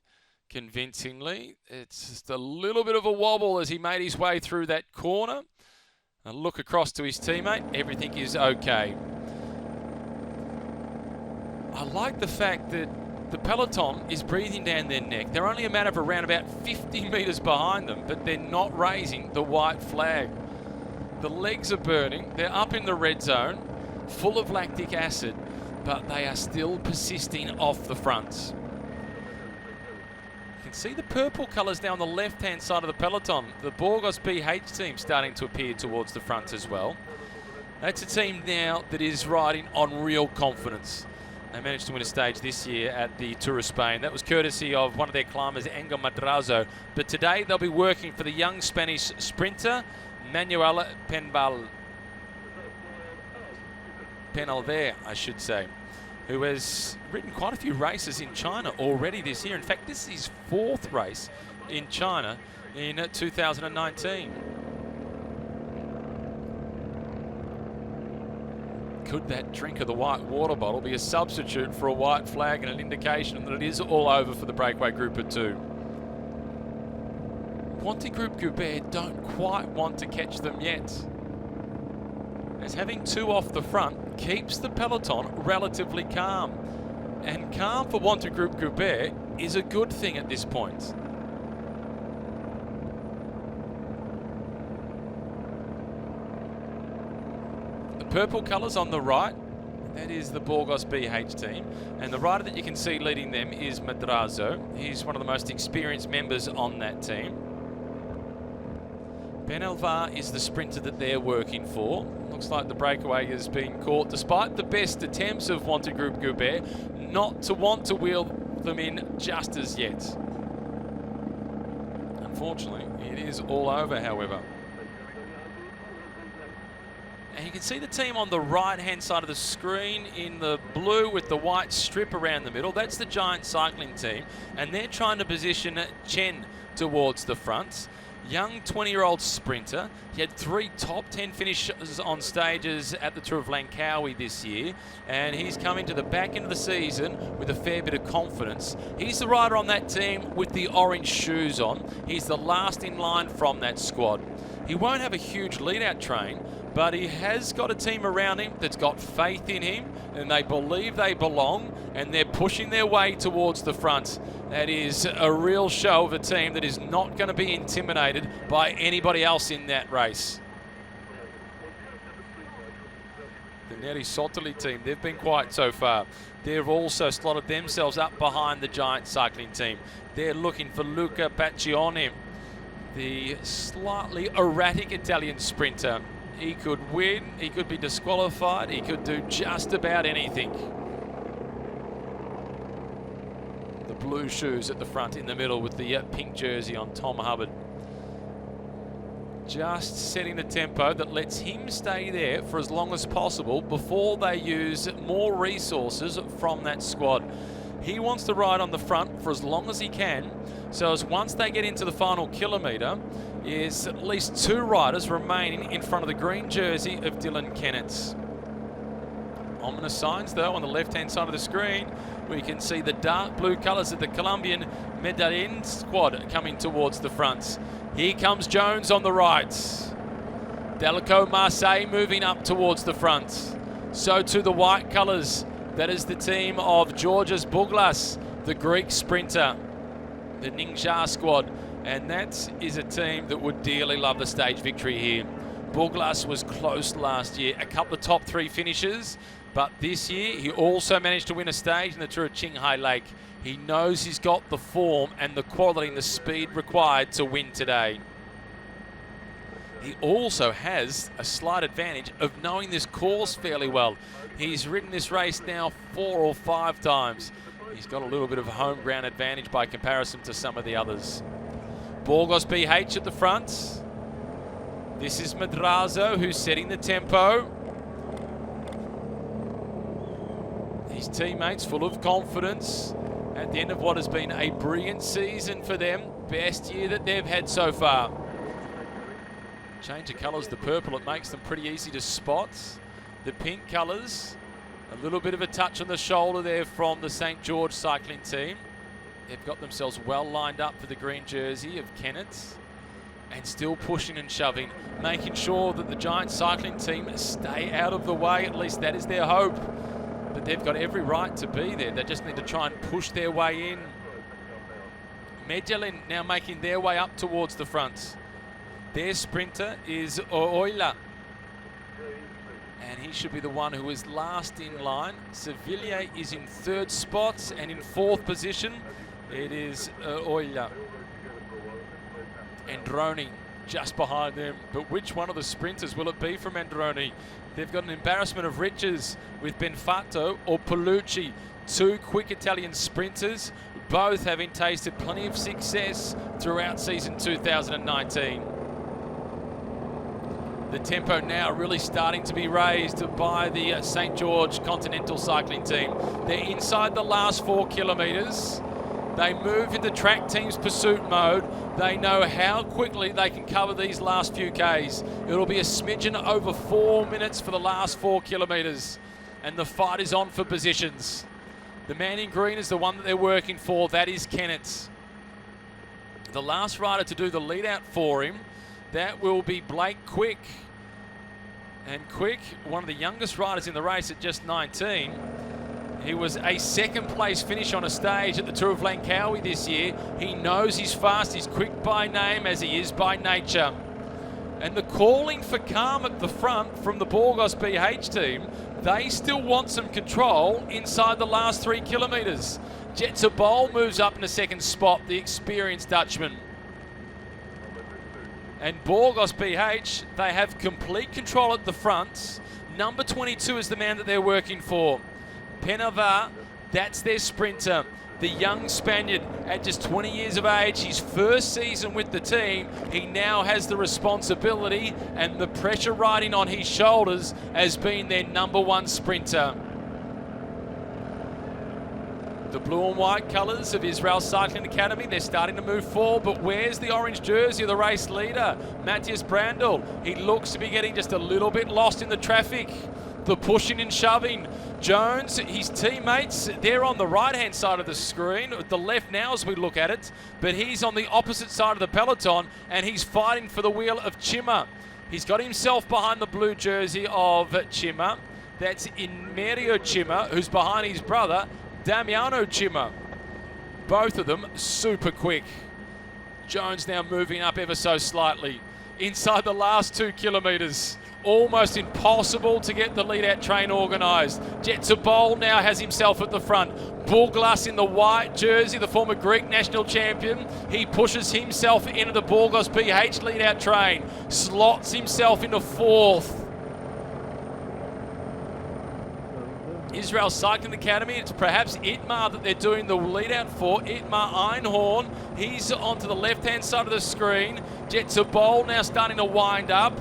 convincingly. It's just a little bit of a wobble as he made his way through that corner. A look across to his teammate. Everything is okay. I like the fact that the peloton is breathing down their neck. They're only a matter of around about 50 metres behind them, but they're not raising the white flag. The legs are burning. They're up in the red zone, full of lactic acid, but they are still persisting off the fronts. You can see the purple colours now on the left-hand side of the peloton. The Burgos BH team starting to appear towards the front as well. That's a team now that is riding on real confidence. They managed to win a stage this year at the Tour of Spain. That was courtesy of one of their climbers, Engel Madrazo. But today they'll be working for the young Spanish sprinter, Manuel Penalver, I should say, who has ridden quite a few races in China already this year. In fact, this is his 4th race in China in 2019. Could that drink of the white water bottle be a substitute for a white flag and an indication that it is all over for the breakaway group of 2? Wanty Group Goubert don't quite want to catch them yet, as having 2 off the front keeps the peloton relatively calm. And calm for Wanty Group Goubert is a good thing at this point. Purple colours on the right, that is the Burgos BH team, and the rider that you can see leading them is Madrazo. He's one of the most experienced members on that team. Ben Alvar is the sprinter that they're working for. Looks like the breakaway has been caught, despite the best attempts of Wantegroup Goubert not to want to wheel them in just as yet. Unfortunately, it is all over, however. And you can see the team on the right-hand side of the screen in the blue with the white strip around the middle. That's the Giant Cycling team, and they're trying to position Chen towards the front. Young 20-year-old sprinter. He had 3 top 10 finishes on stages at the Tour of Langkawi this year, and he's coming to the back end of the season with a fair bit of confidence. He's the rider on that team with the orange shoes on. He's the last in line from that squad. He won't have a huge lead-out train, but he has got a team around him that's got faith in him, and they believe they belong, and they're pushing their way towards the front. That is a real show of a team that is not going to be intimidated by anybody else in that race. The Neri Sottoli team, they've been quiet so far. They've also slotted themselves up behind the Giant Cycling team. They're looking for Luca Baccioni, the slightly erratic Italian sprinter. He could win, he could be disqualified, he could do just about anything. The blue shoes at the front in the middle with the pink jersey on Tom Hubbard. Just setting the tempo that lets him stay there for as long as possible before they use more resources from that squad. He wants to ride on the front for as long as he can, so as once they get into the final kilometre, is at least 2 riders remaining in front of the green jersey of Dylan Kennett. Ominous signs though on the left-hand side of the screen. We can see the dark blue colours of the Colombian Medellin squad coming towards the front. Here comes Jones on the right. Delico Marseille moving up towards the front. So too the white colours. That is the team of Georgios Bouglas, the Greek sprinter, the Ningxia squad. And that is a team that would dearly love the stage victory here. Bouglas was close last year, a couple of top 3 finishes, but this year he also managed to win a stage in the Tour of Taihu Lake. He knows he's got the form and the quality and the speed required to win today. He also has a slight advantage of knowing this course fairly well. He's ridden this race now 4 or 5 times. He's got a little bit of a home ground advantage by comparison to some of the others. Burgos BH at the front. This is Madrazo who's setting the tempo. His teammates full of confidence at the end of what has been a brilliant season for them. Best year that they've had so far. Change of colours, the purple, it makes them pretty easy to spot. The pink colours, a little bit of a touch on the shoulder there from the St. George cycling team. They've got themselves well lined up for the green jersey of Kennett, and still pushing and shoving, making sure that the Giant cycling team stay out of the way. At least that is their hope. But they've got every right to be there. They just need to try and push their way in. Medellin now making their way up towards the front. Their sprinter is Oila, and he should be the one who is last in line. Sevilla is in 3rd spot, and in 4th position it is Oila. Androni just behind them, but which one of the sprinters will it be from Androni? They've got an embarrassment of riches with Benfato or Palucci, 2 quick Italian sprinters, both having tasted plenty of success throughout season 2019. The tempo now really starting to be raised by the St. George Continental Cycling team. They're inside the last 4 kilometres. They move into track team's pursuit mode. They know how quickly they can cover these last few Ks. It'll be a smidgen over 4 minutes for the last 4 kilometres. And the fight is on for positions. The man in green is the one that they're working for. That is Kennett. The last rider to do the lead out for him, that will be Blake Quick. And Quick, one of the youngest riders in the race at just 19. He was a 2nd place finish on a stage at the Tour of Langkawi this year. He knows he's fast, he's quick by name as he is by nature. And the calling for calm at the front from the Burgos BH team, they still want some control inside the last 3 kilometres. Jetsabol moves up in a 2nd spot, the experienced Dutchman. And Burgos BH, they have complete control at the front. Number 22 is the man that they're working for. Penava, that's their sprinter. The young Spaniard at just 20 years of age, his first season with the team, he now has the responsibility and the pressure riding on his shoulders as being their number one sprinter. The blue and white colours of Israel Cycling Academy, they're starting to move forward, but where's the orange jersey of the race leader? Matthias Brandl, he looks to be getting just a little bit lost in the traffic. The pushing and shoving. Jones, his teammates, they're on the right-hand side of the screen, the left now as we look at it, but he's on the opposite side of the peloton, and he's fighting for the wheel of Chima. He's got himself behind the blue jersey of Chima. That's Inmerio Chima, who's behind his brother, Damiano Chima. Both of them super quick. Jones now moving up ever so slightly. Inside the last 2 kilometres. Almost impossible to get the lead-out train organised. Jetsabol now has himself at the front. Burglas in the white jersey, the former Greek national champion. He pushes himself into the Burgos BH lead-out train. Slots himself into 4th. Israel Cycling Academy, it's perhaps Itmar that they're doing the lead-out for. Itmar Einhorn, he's onto the left-hand side of the screen. Jetsabol now starting to wind up.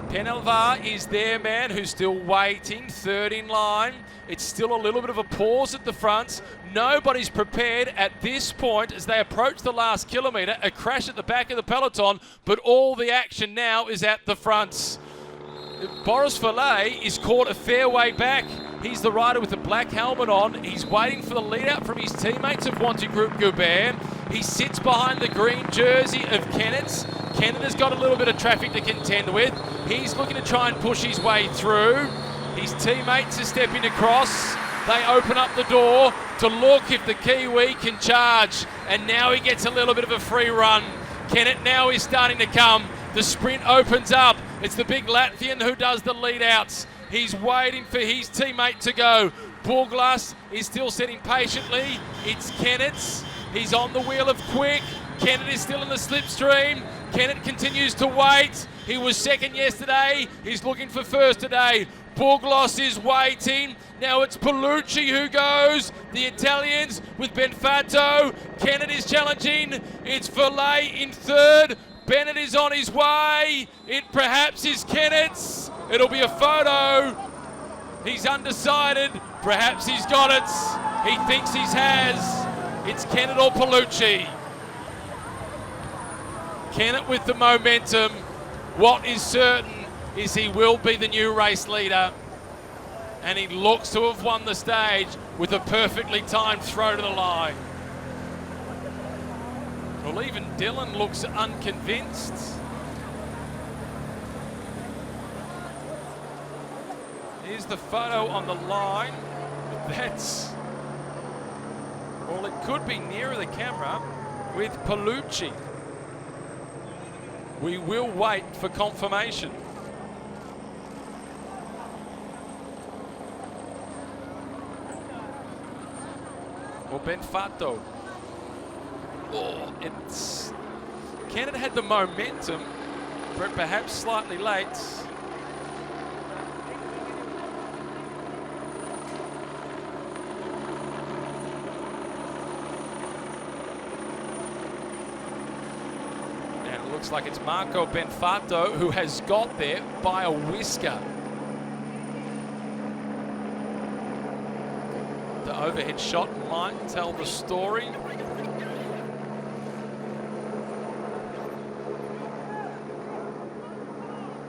Penalvar is their man who's still waiting, 3rd in line. It's still a little bit of a pause at the front. Nobody's prepared at this point as they approach the last kilometre. A crash at the back of the peloton, but all the action now is at the front. Boris Verlet is caught a fair way back. He's the rider with the black helmet on. He's waiting for the lead out from his teammates of Wanty Group Goubert. He sits behind the green jersey of Kennett. Kennett has got a little bit of traffic to contend with. He's looking to try and push his way through. His teammates are stepping across. They open up the door to look if the Kiwi can charge. And now he gets a little bit of a free run. Kennett now is starting to come. The sprint opens up. It's the big Latvian who does the lead outs. He's waiting for his teammate to go. Burglas is still sitting patiently. It's Kennett. He's on the wheel of Quick. Kennett is still in the slipstream. Kennett continues to wait. He was second yesterday. He's looking for first today. Burgos is waiting. Now it's Paolucci who goes. The Italians with Benfato. Kennett is challenging. It's Verlet in 3rd. Bennett is on his way. It perhaps is Kennett's. It'll be a photo. He's undecided. Perhaps he's got it. He thinks he has. It's Kennett or Paolucci. Kennett with the momentum. What is certain is he will be the new race leader. And he looks to have won the stage with a perfectly timed throw to the line. Well, even Dylan looks unconvinced. Here's the photo on the line. That's, well, it could be nearer the camera with Paolucci. We will wait for confirmation. Well, Benfato. Oh, it's Canada had the momentum, but perhaps slightly late. And it looks like it's Marco Benfato who has got there by a whisker. The overhead shot might tell the story.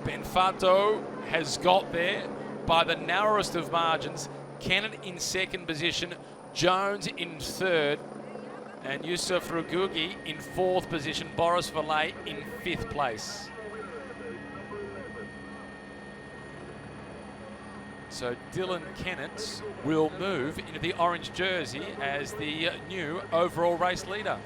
Benfato has got there by the narrowest of margins. Kennett in second position, Jones in third, and Yusuf Rugugi in fourth position, Boris Verlet in fifth place. So Dylan Kennett will move into the orange jersey as the new overall race leader.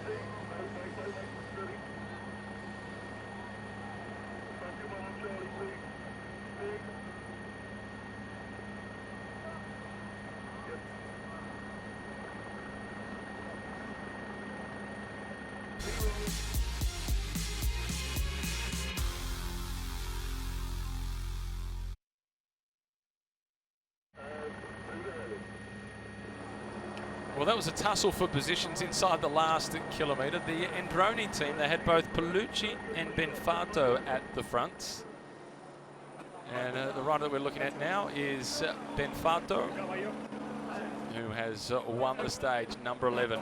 that was a tussle for positions inside the last kilometre. The Androni team, they had both Palucci and Benfato at the front. And the rider that we're looking at now is Benfato, who has won the stage, number 11.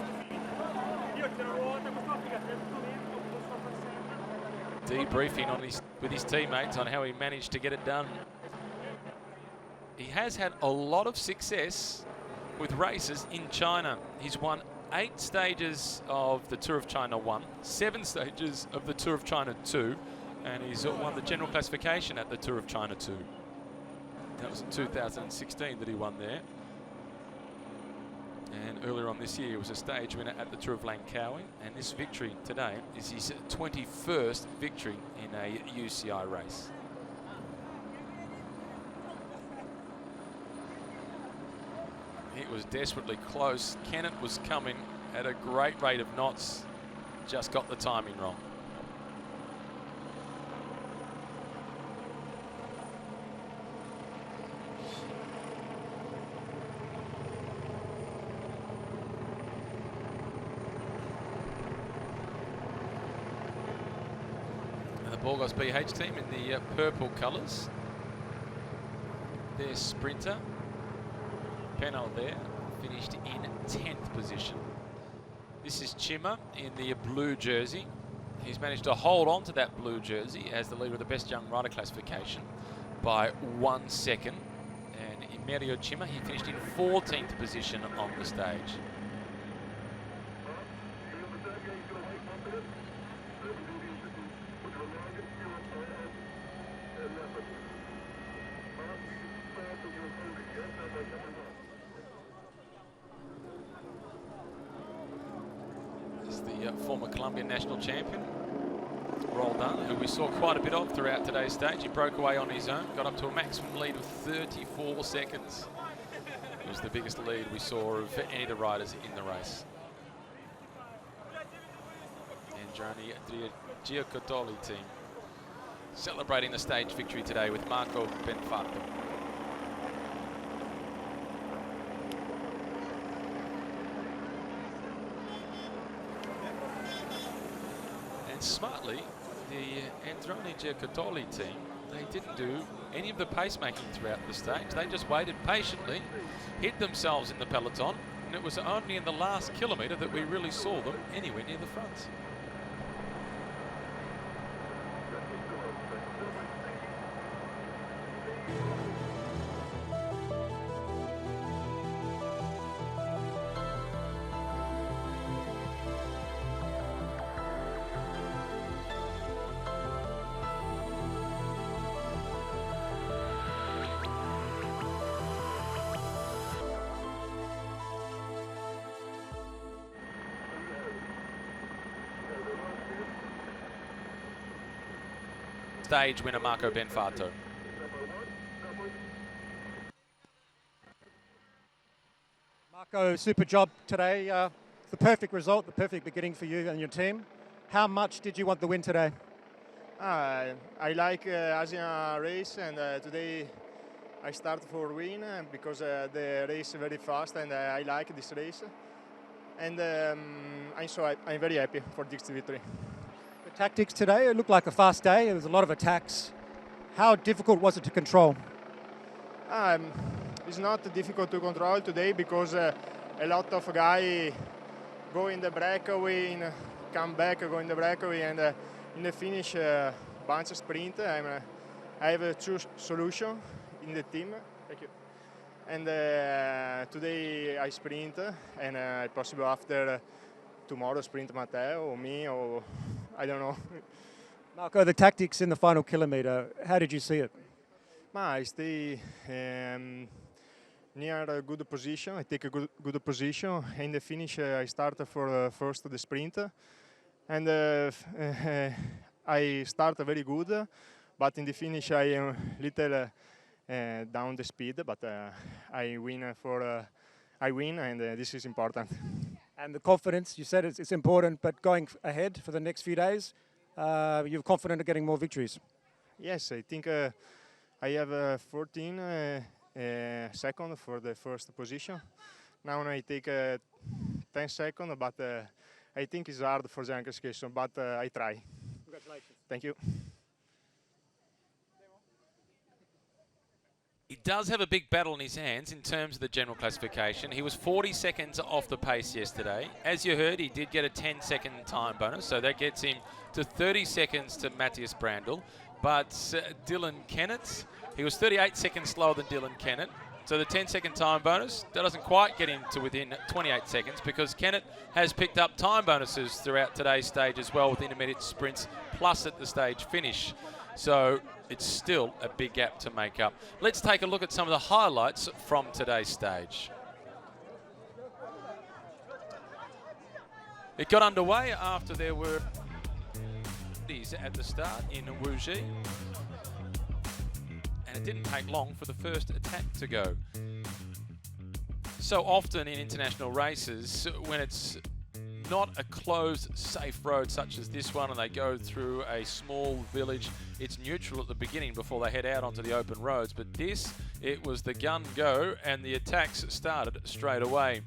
Debriefing on with his teammates on how he managed to get it done. He has had a lot of success with races in China. He's won 8 stages of the Tour of China 1, 7 stages of the Tour of China 2, and he's won the general classification at the Tour of China 2. That was in 2016 that he won there. And earlier on this year, he was a stage winner at the Tour of Langkawi, and this victory today is his 21st victory in a UCI race. It was desperately close. Kennett was coming at a great rate of knots, just got the timing wrong. And the Burgos BH team in the purple colours. Their sprinter, Penal there, finished in 10th position. This is Chima in the blue jersey. He's managed to hold on to that blue jersey as the leader of the best young rider classification by 1 second. And Imerio Chima, he finished in 14th position on the stage. The former Colombian national champion, Roldan, who we saw quite a bit of throughout today's stage. He broke away on his own, got up to a maximum lead of 34 seconds. It was the biggest lead we saw of any of the riders in the race. Androni Giocattoli team celebrating the stage victory today with Marco Benfato. And smartly, the Androni Giocattoli team, they didn't do any of the pacemaking throughout the stage. They just waited patiently, hid themselves in the peloton, and it was only in the last kilometre that we really saw them anywhere near the front. Stage winner Marco Benfato. Marco, super job today. The perfect result, the perfect beginning for you and your team. How much did you want the win today? I like Asian race, and today I start for win because the race is very fast, and I like this race. And I'm very happy for this victory. The tactics today, it looked like a fast day. There was a lot of attacks. How difficult was it to control? It's not difficult to control today because a lot of guys go in the breakaway, come back, go in the breakaway, and in the finish, bunch of sprint. I have 2 solutions in the team. Thank you. And today I sprint, and possible after tomorrow sprint Matteo or me, or I don't know. Marco, the tactics in the final kilometre, how did you see it? I stay near a good position. I take a good position. In the finish, I start for first the sprint, and I start very good. But in the finish, I am little down the speed. But I win and this is important. And the confidence, you said it's important, but going ahead for the next few days, you're confident of getting more victories? Yes, I think I have 14 seconds for the first position. Now I take 10 seconds, but I think it's hard for the anchor station, but I try. Congratulations. Thank you. He does have a big battle in his hands in terms of the general classification. He was 40 seconds off the pace yesterday. As you heard, he did get a 10-second time bonus, so that gets him to 30 seconds to Matthias Brandl. But Dylan Kennett, he was 38 seconds slower than Dylan Kennett. So the 10-second time bonus, that doesn't quite get him to within 28 seconds because Kennett has picked up time bonuses throughout today's stage as well with intermediate sprints plus at the stage finish. So it's still a big gap to make up. Let's take a look at some of the highlights from today's stage. It got underway after there were at the start in Wuji. And it didn't take long for the first attack to go. So often in international races, when it's not a closed, safe road such as this one and they go through a small village, it's neutral at the beginning before they head out onto the open roads. But this, it was the gun go and the attacks started straight away.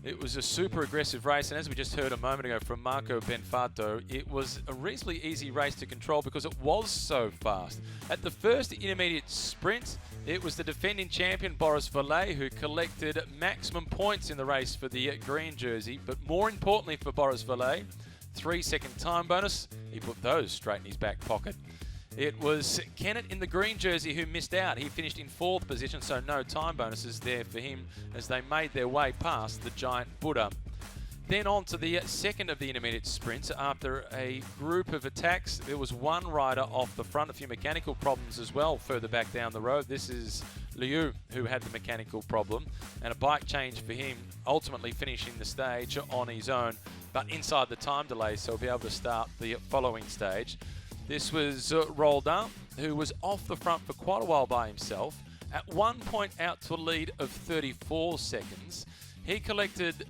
It was a super aggressive race, and as we just heard a moment ago from Marco Benfato, it was a reasonably easy race to control because it was so fast. At the first intermediate sprint, it was the defending champion Boris Vallet who collected maximum points in the race for the green jersey, but more importantly for Boris Vallet, 3-second time bonus, he put those straight in his back pocket. It was Kennett in the green jersey who missed out. He finished in 4th position, so no time bonuses there for him as they made their way past the giant Buddha. Then on to the second of the intermediate sprints. After a group of attacks, there was one rider off the front, a few mechanical problems as well further back down the road. This is Liu who had the mechanical problem, and a bike change for him, ultimately finishing the stage on his own, but inside the time delay, so he'll be able to start the following stage. This was Roldan, who was off the front for quite a while by himself. At one point out to a lead of 34 seconds. He collected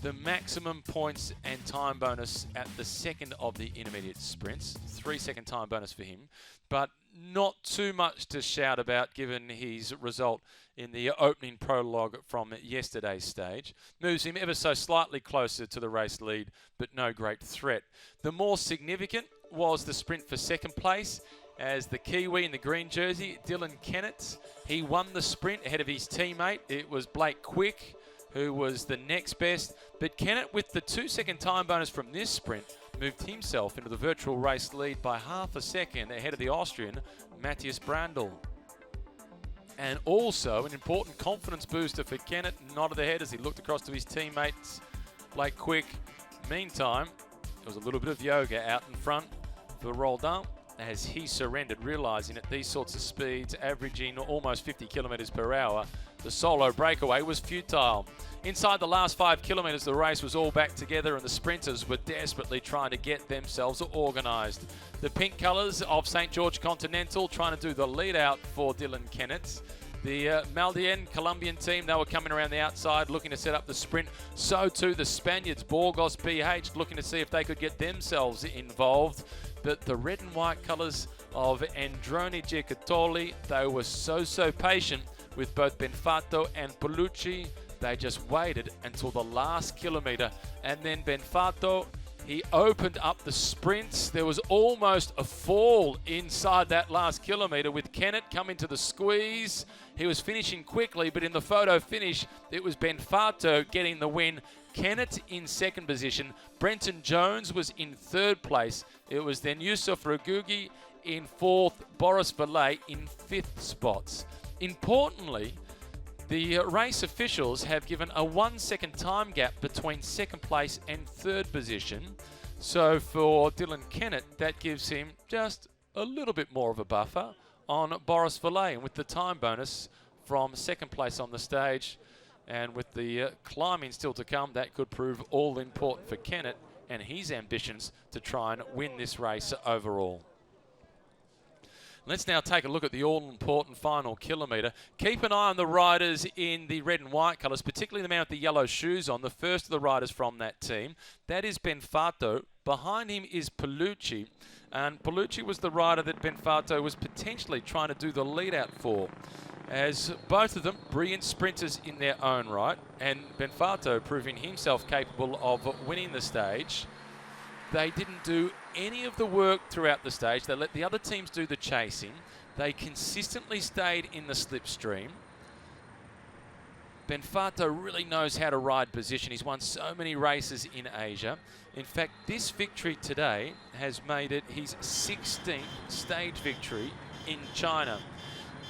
the maximum points and time bonus at the second of the intermediate sprints. 3-second time bonus for him, but not too much to shout about given his result in the opening prologue from yesterday's stage. Moves him ever so slightly closer to the race lead, but no great threat. The more significant was the sprint for second place as the Kiwi in the green jersey, Dylan Kennett. He won the sprint ahead of his teammate. It was Blake Quick who was the next best, but Kennett with the 2-second time bonus from this sprint moved himself into the virtual race lead by half a second ahead of the Austrian Matthias Brandl. And also an important confidence booster for Kennett, nodded ahead as he looked across to his teammates, Blake Quick. Meantime, there was a little bit of yoga out in front for Roldan as he surrendered, realising at these sorts of speeds, averaging almost 50 kilometres per hour, the solo breakaway was futile. Inside the last 5 kilometres, the race was all back together and the sprinters were desperately trying to get themselves organised. The pink colours of St. George Continental trying to do the lead out for Dylan Kennett. The Maldien Colombian team, they were coming around the outside looking to set up the sprint. So too the Spaniards, Burgos BH, looking to see if they could get themselves involved. But the red and white colours of Androni Giocattoli, they were so patient with both Benfato and Paolucci. They just waited until the last kilometre, and then Benfato, he opened up the sprints. There was almost a fall inside that last kilometre with Kennett coming to the squeeze. He was finishing quickly, but in the photo finish, it was Benfato getting the win. Kennett in second position. Brenton Jones was in third place. It was then Yusuf Ragugi in fourth, Boris Vallet in fifth spots. Importantly, the race officials have given a 1-second time gap between second place and third position. So for Dylan Kennett, that gives him just a little bit more of a buffer on Boris Vallet. And with the time bonus from second place on the stage and with the climbing still to come, that could prove all important for Kennett and his ambitions to try and win this race overall. Let's now take a look at the all-important final kilometre. Keep an eye on the riders in the red and white colours, particularly the man with the yellow shoes on, the first of the riders from that team. That is Benfato. Behind him is Paolucci. And Paolucci was the rider that Benfato was potentially trying to do the lead-out for. as both of them brilliant sprinters in their own right, and Benfato proving himself capable of winning the stage. They didn't do any of the work throughout the stage. They let the other teams do the chasing. They consistently stayed in the slipstream. Benfato really knows how to ride position. He's won so many races in Asia. In fact, this victory today has made it his 16th stage victory in China.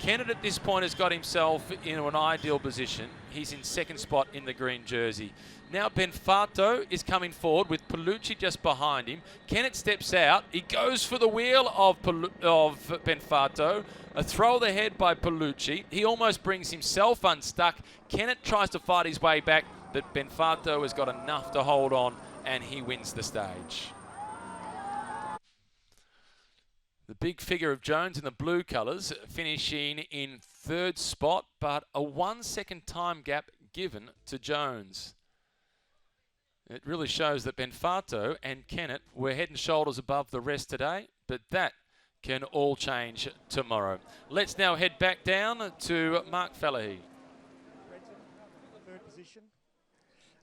Kennett at this point has got himself into an ideal position. He's in second spot in the green jersey. Now Benfato is coming forward with Palucci just behind him. Kennett steps out. He goes for the wheel of Benfato. A throw of the head by Palucci. He almost brings himself unstuck. Kennett tries to fight his way back, but Benfato has got enough to hold on, and he wins the stage. The big figure of Jones in the blue colours finishing in third spot, but a 1 second time gap given to Jones. It really shows that Benfato and Kennett were head and shoulders above the rest today, but that can all change tomorrow. Let's now head back down to Mark Fallahey. Third position.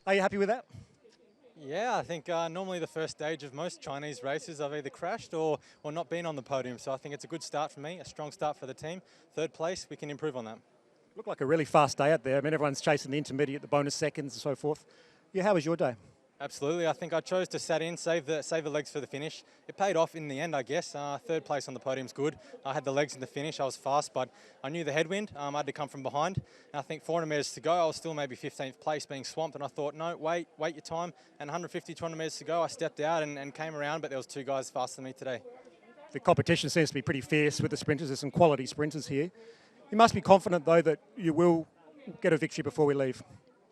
Are you happy with that? Yeah, I think normally the first stage of most Chinese races I've either crashed or not been on the podium, so I think it's a good start for me, a strong start for the team. Third place, we can improve on that. Looked like a really fast day out there. I mean, everyone's chasing the intermediate, the bonus seconds and so forth. Yeah, how was your day? Absolutely, I think I chose to sat in, save the legs for the finish. It paid off in the end, I guess. Third place on the podium's good. I had the legs in the finish, I was fast, but I knew the headwind. I had to come from behind. And I think 400 metres to go, I was still maybe 15th place being swamped, and I thought, no, wait your time. And 150, 200 metres to go, I stepped out and came around, but there was two guys faster than me today. The competition seems to be pretty fierce with the sprinters. There's some quality sprinters here. You must be confident, though, that you will get a victory before we leave.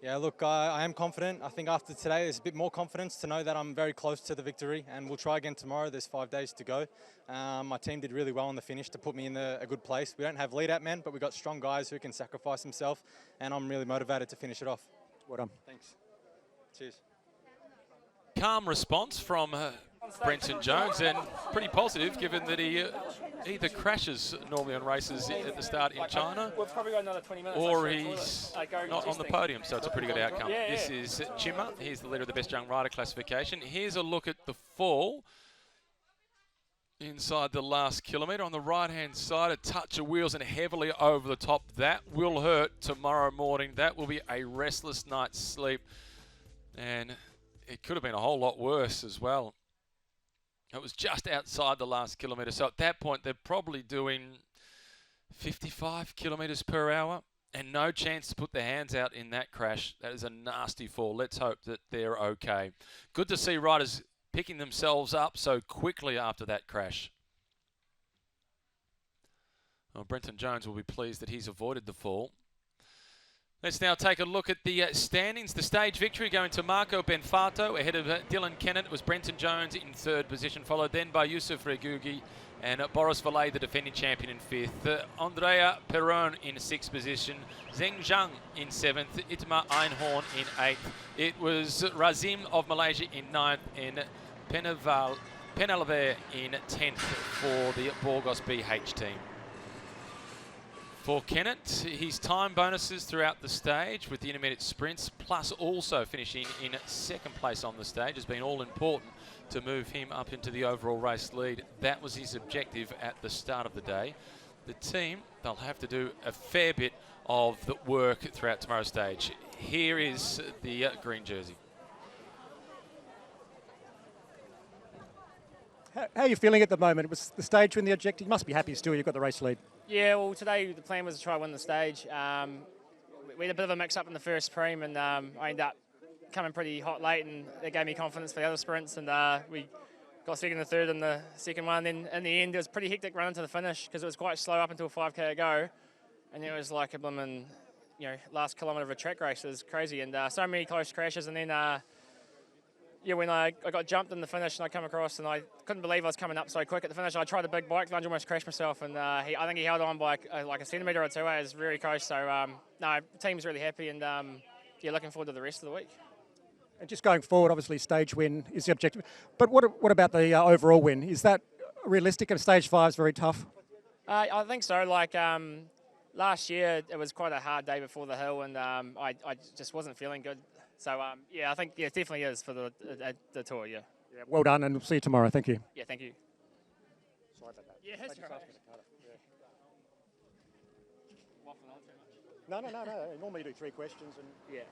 Yeah, look, I am confident. I think after today, there's a bit more confidence to know that I'm very close to the victory, and we'll try again tomorrow. There's 5 days to go. My team did really well in the finish to put me in a good place. We don't have lead-out men, but we've got strong guys who can sacrifice themselves, and I'm really motivated to finish it off. Well done. Thanks. Cheers. Calm response from Brenton Jones, and pretty positive given that he either crashes normally on races at the start in China, or he's not on the podium, so it's a pretty good outcome. This is Chima. He's the leader of the Best Young Rider classification. Here's a look at the fall inside the last kilometre. On the right-hand side, a touch of wheels and heavily over the top. That will hurt tomorrow morning. That will be a restless night's sleep, and it could have been a whole lot worse as well. It was just outside the last kilometre, so at that point they're probably doing 55 kilometres per hour, and no chance to put their hands out in that crash. That is a nasty fall. Let's hope that they're okay. Good to see riders picking themselves up so quickly after that crash. Well, Brenton Jones will be pleased that he's avoided the fall. Let's now take a look at the standings. The stage victory going to Marco Benfato. Ahead of Dylan Kennett was Brenton Jones in third position, followed then by Yusuf Regugi and Boris Valle, the defending champion, in fifth. Andrea Perron in sixth position. Zheng Zhang in seventh. Itmar Einhorn in eighth. It was Razim of Malaysia in ninth and Penalver in 10th for the Burgos BH team. For Kennett, his time bonuses throughout the stage with the intermediate sprints, plus also finishing in second place on the stage, has been all important to move him up into the overall race lead. That was his objective at the start of the day. The team, they'll have to do a fair bit of the work throughout tomorrow's stage. Here is the green jersey. How are you feeling at the moment? It was the stage win the objective? You must be happy still, you've got the race lead. Yeah, well, today the plan was to try and win the stage. We had a bit of a mix-up in the first preem, and I ended up coming pretty hot late, and that gave me confidence for the other sprints, and we got second and third in the second one. Then in the end, it was a pretty hectic run into the finish because it was quite slow up until 5K to go, and it was like a blooming, last kilometre of a track race. It was crazy, and so many close crashes, and then when I got jumped in the finish and I come across and I couldn't believe I was coming up so quick at the finish. I tried the big bike lunge, almost crashed myself, and I think he held on by like a centimetre or two. It was very close. So no, the team's really happy, and looking forward to the rest of the week. And just going forward, obviously stage win is the objective. But what about the overall win? Is that realistic? And stage 5 is very tough. I think so. Like Last year it was quite a hard day before the hill, and I just wasn't feeling good. So yeah, I think it definitely is for the tour. Yeah. Yeah, well done, and we'll see you tomorrow. Thank you. Yeah, thank you. Sorry about that. Yeah, that's right. No. Normally you do 3 questions and. Yeah.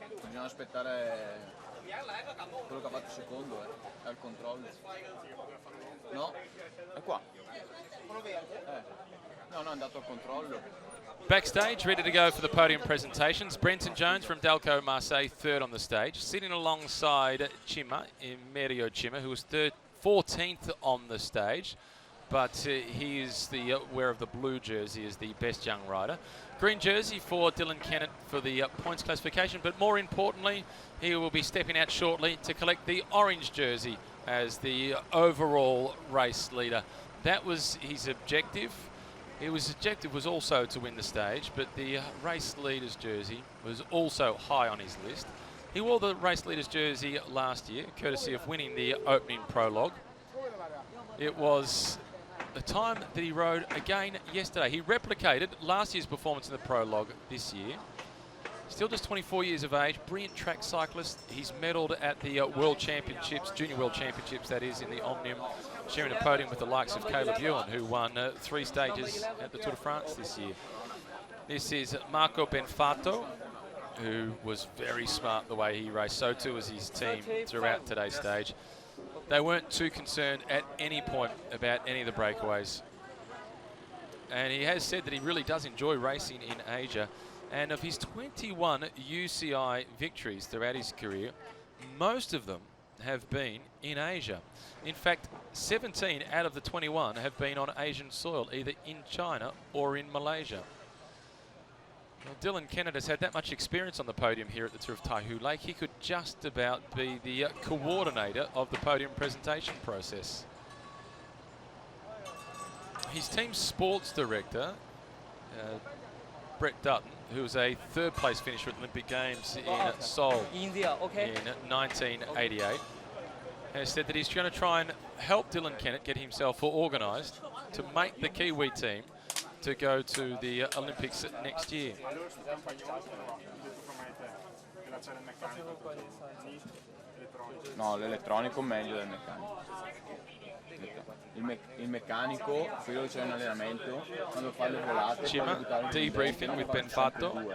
Bisogna aspettare quello che ha fatto secondo, al controllo. No? È qua. No, è andato al controllo. Backstage, ready to go for the podium presentations. Brenton Jones from Delco Marseille, third on the stage. Sitting alongside Cima, Mario Cima, who was 14th on the stage. But he is the wearer of the blue jersey as the best young rider. Green jersey for Dylan Kennett for the points classification, but more importantly, he will be stepping out shortly to collect the orange jersey as the overall race leader. That was his objective. His objective was also to win the stage, but the race leader's jersey was also high on his list. He wore the race leader's jersey last year, courtesy of winning the opening prologue. It was the time that he rode again yesterday. He replicated last year's performance in the prologue this year. Still just 24 years of age, brilliant track cyclist. He's medalled at the World Championships, Junior World Championships that is, in the Omnium, sharing a podium with the likes of Caleb Ewan, who won 3 stages at the Tour de France this year. This is Marco Benfato, who was very smart the way he raced. So too was his team throughout today's stage. They weren't too concerned at any point about any of the breakaways. And he has said that he really does enjoy racing in Asia. And of his 21 UCI victories throughout his career, most of them have been in Asia. In fact, 17 out of the 21 have been on Asian soil, either in China or in Malaysia. Well, Dylan Kennett has had that much experience on the podium here at the Tour of Taihu Lake. He could just about be the coordinator of the podium presentation process. His team's sports director, Brett Dutton, who was a 3rd place finisher at the Olympic Games in Seoul in 1988, has said that he's going to try and help Dylan Kennett get himself organised to make the Kiwi team to go to the Olympics next year. No, l'elettronico meglio del meccanico. Il meccanico, quello che c'è in allenamento, quando fa le volate... Cima debriefing with Benfato.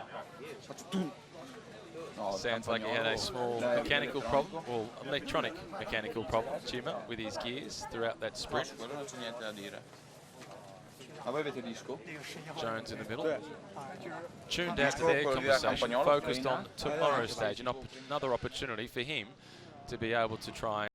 Sounds like he had a small mechanical problem, or electronic mechanical problem, Cima, with his gears throughout that sprint. Jones in the middle. Tuned out to their conversation, focused on tomorrow's stage, another opportunity for him to be able to try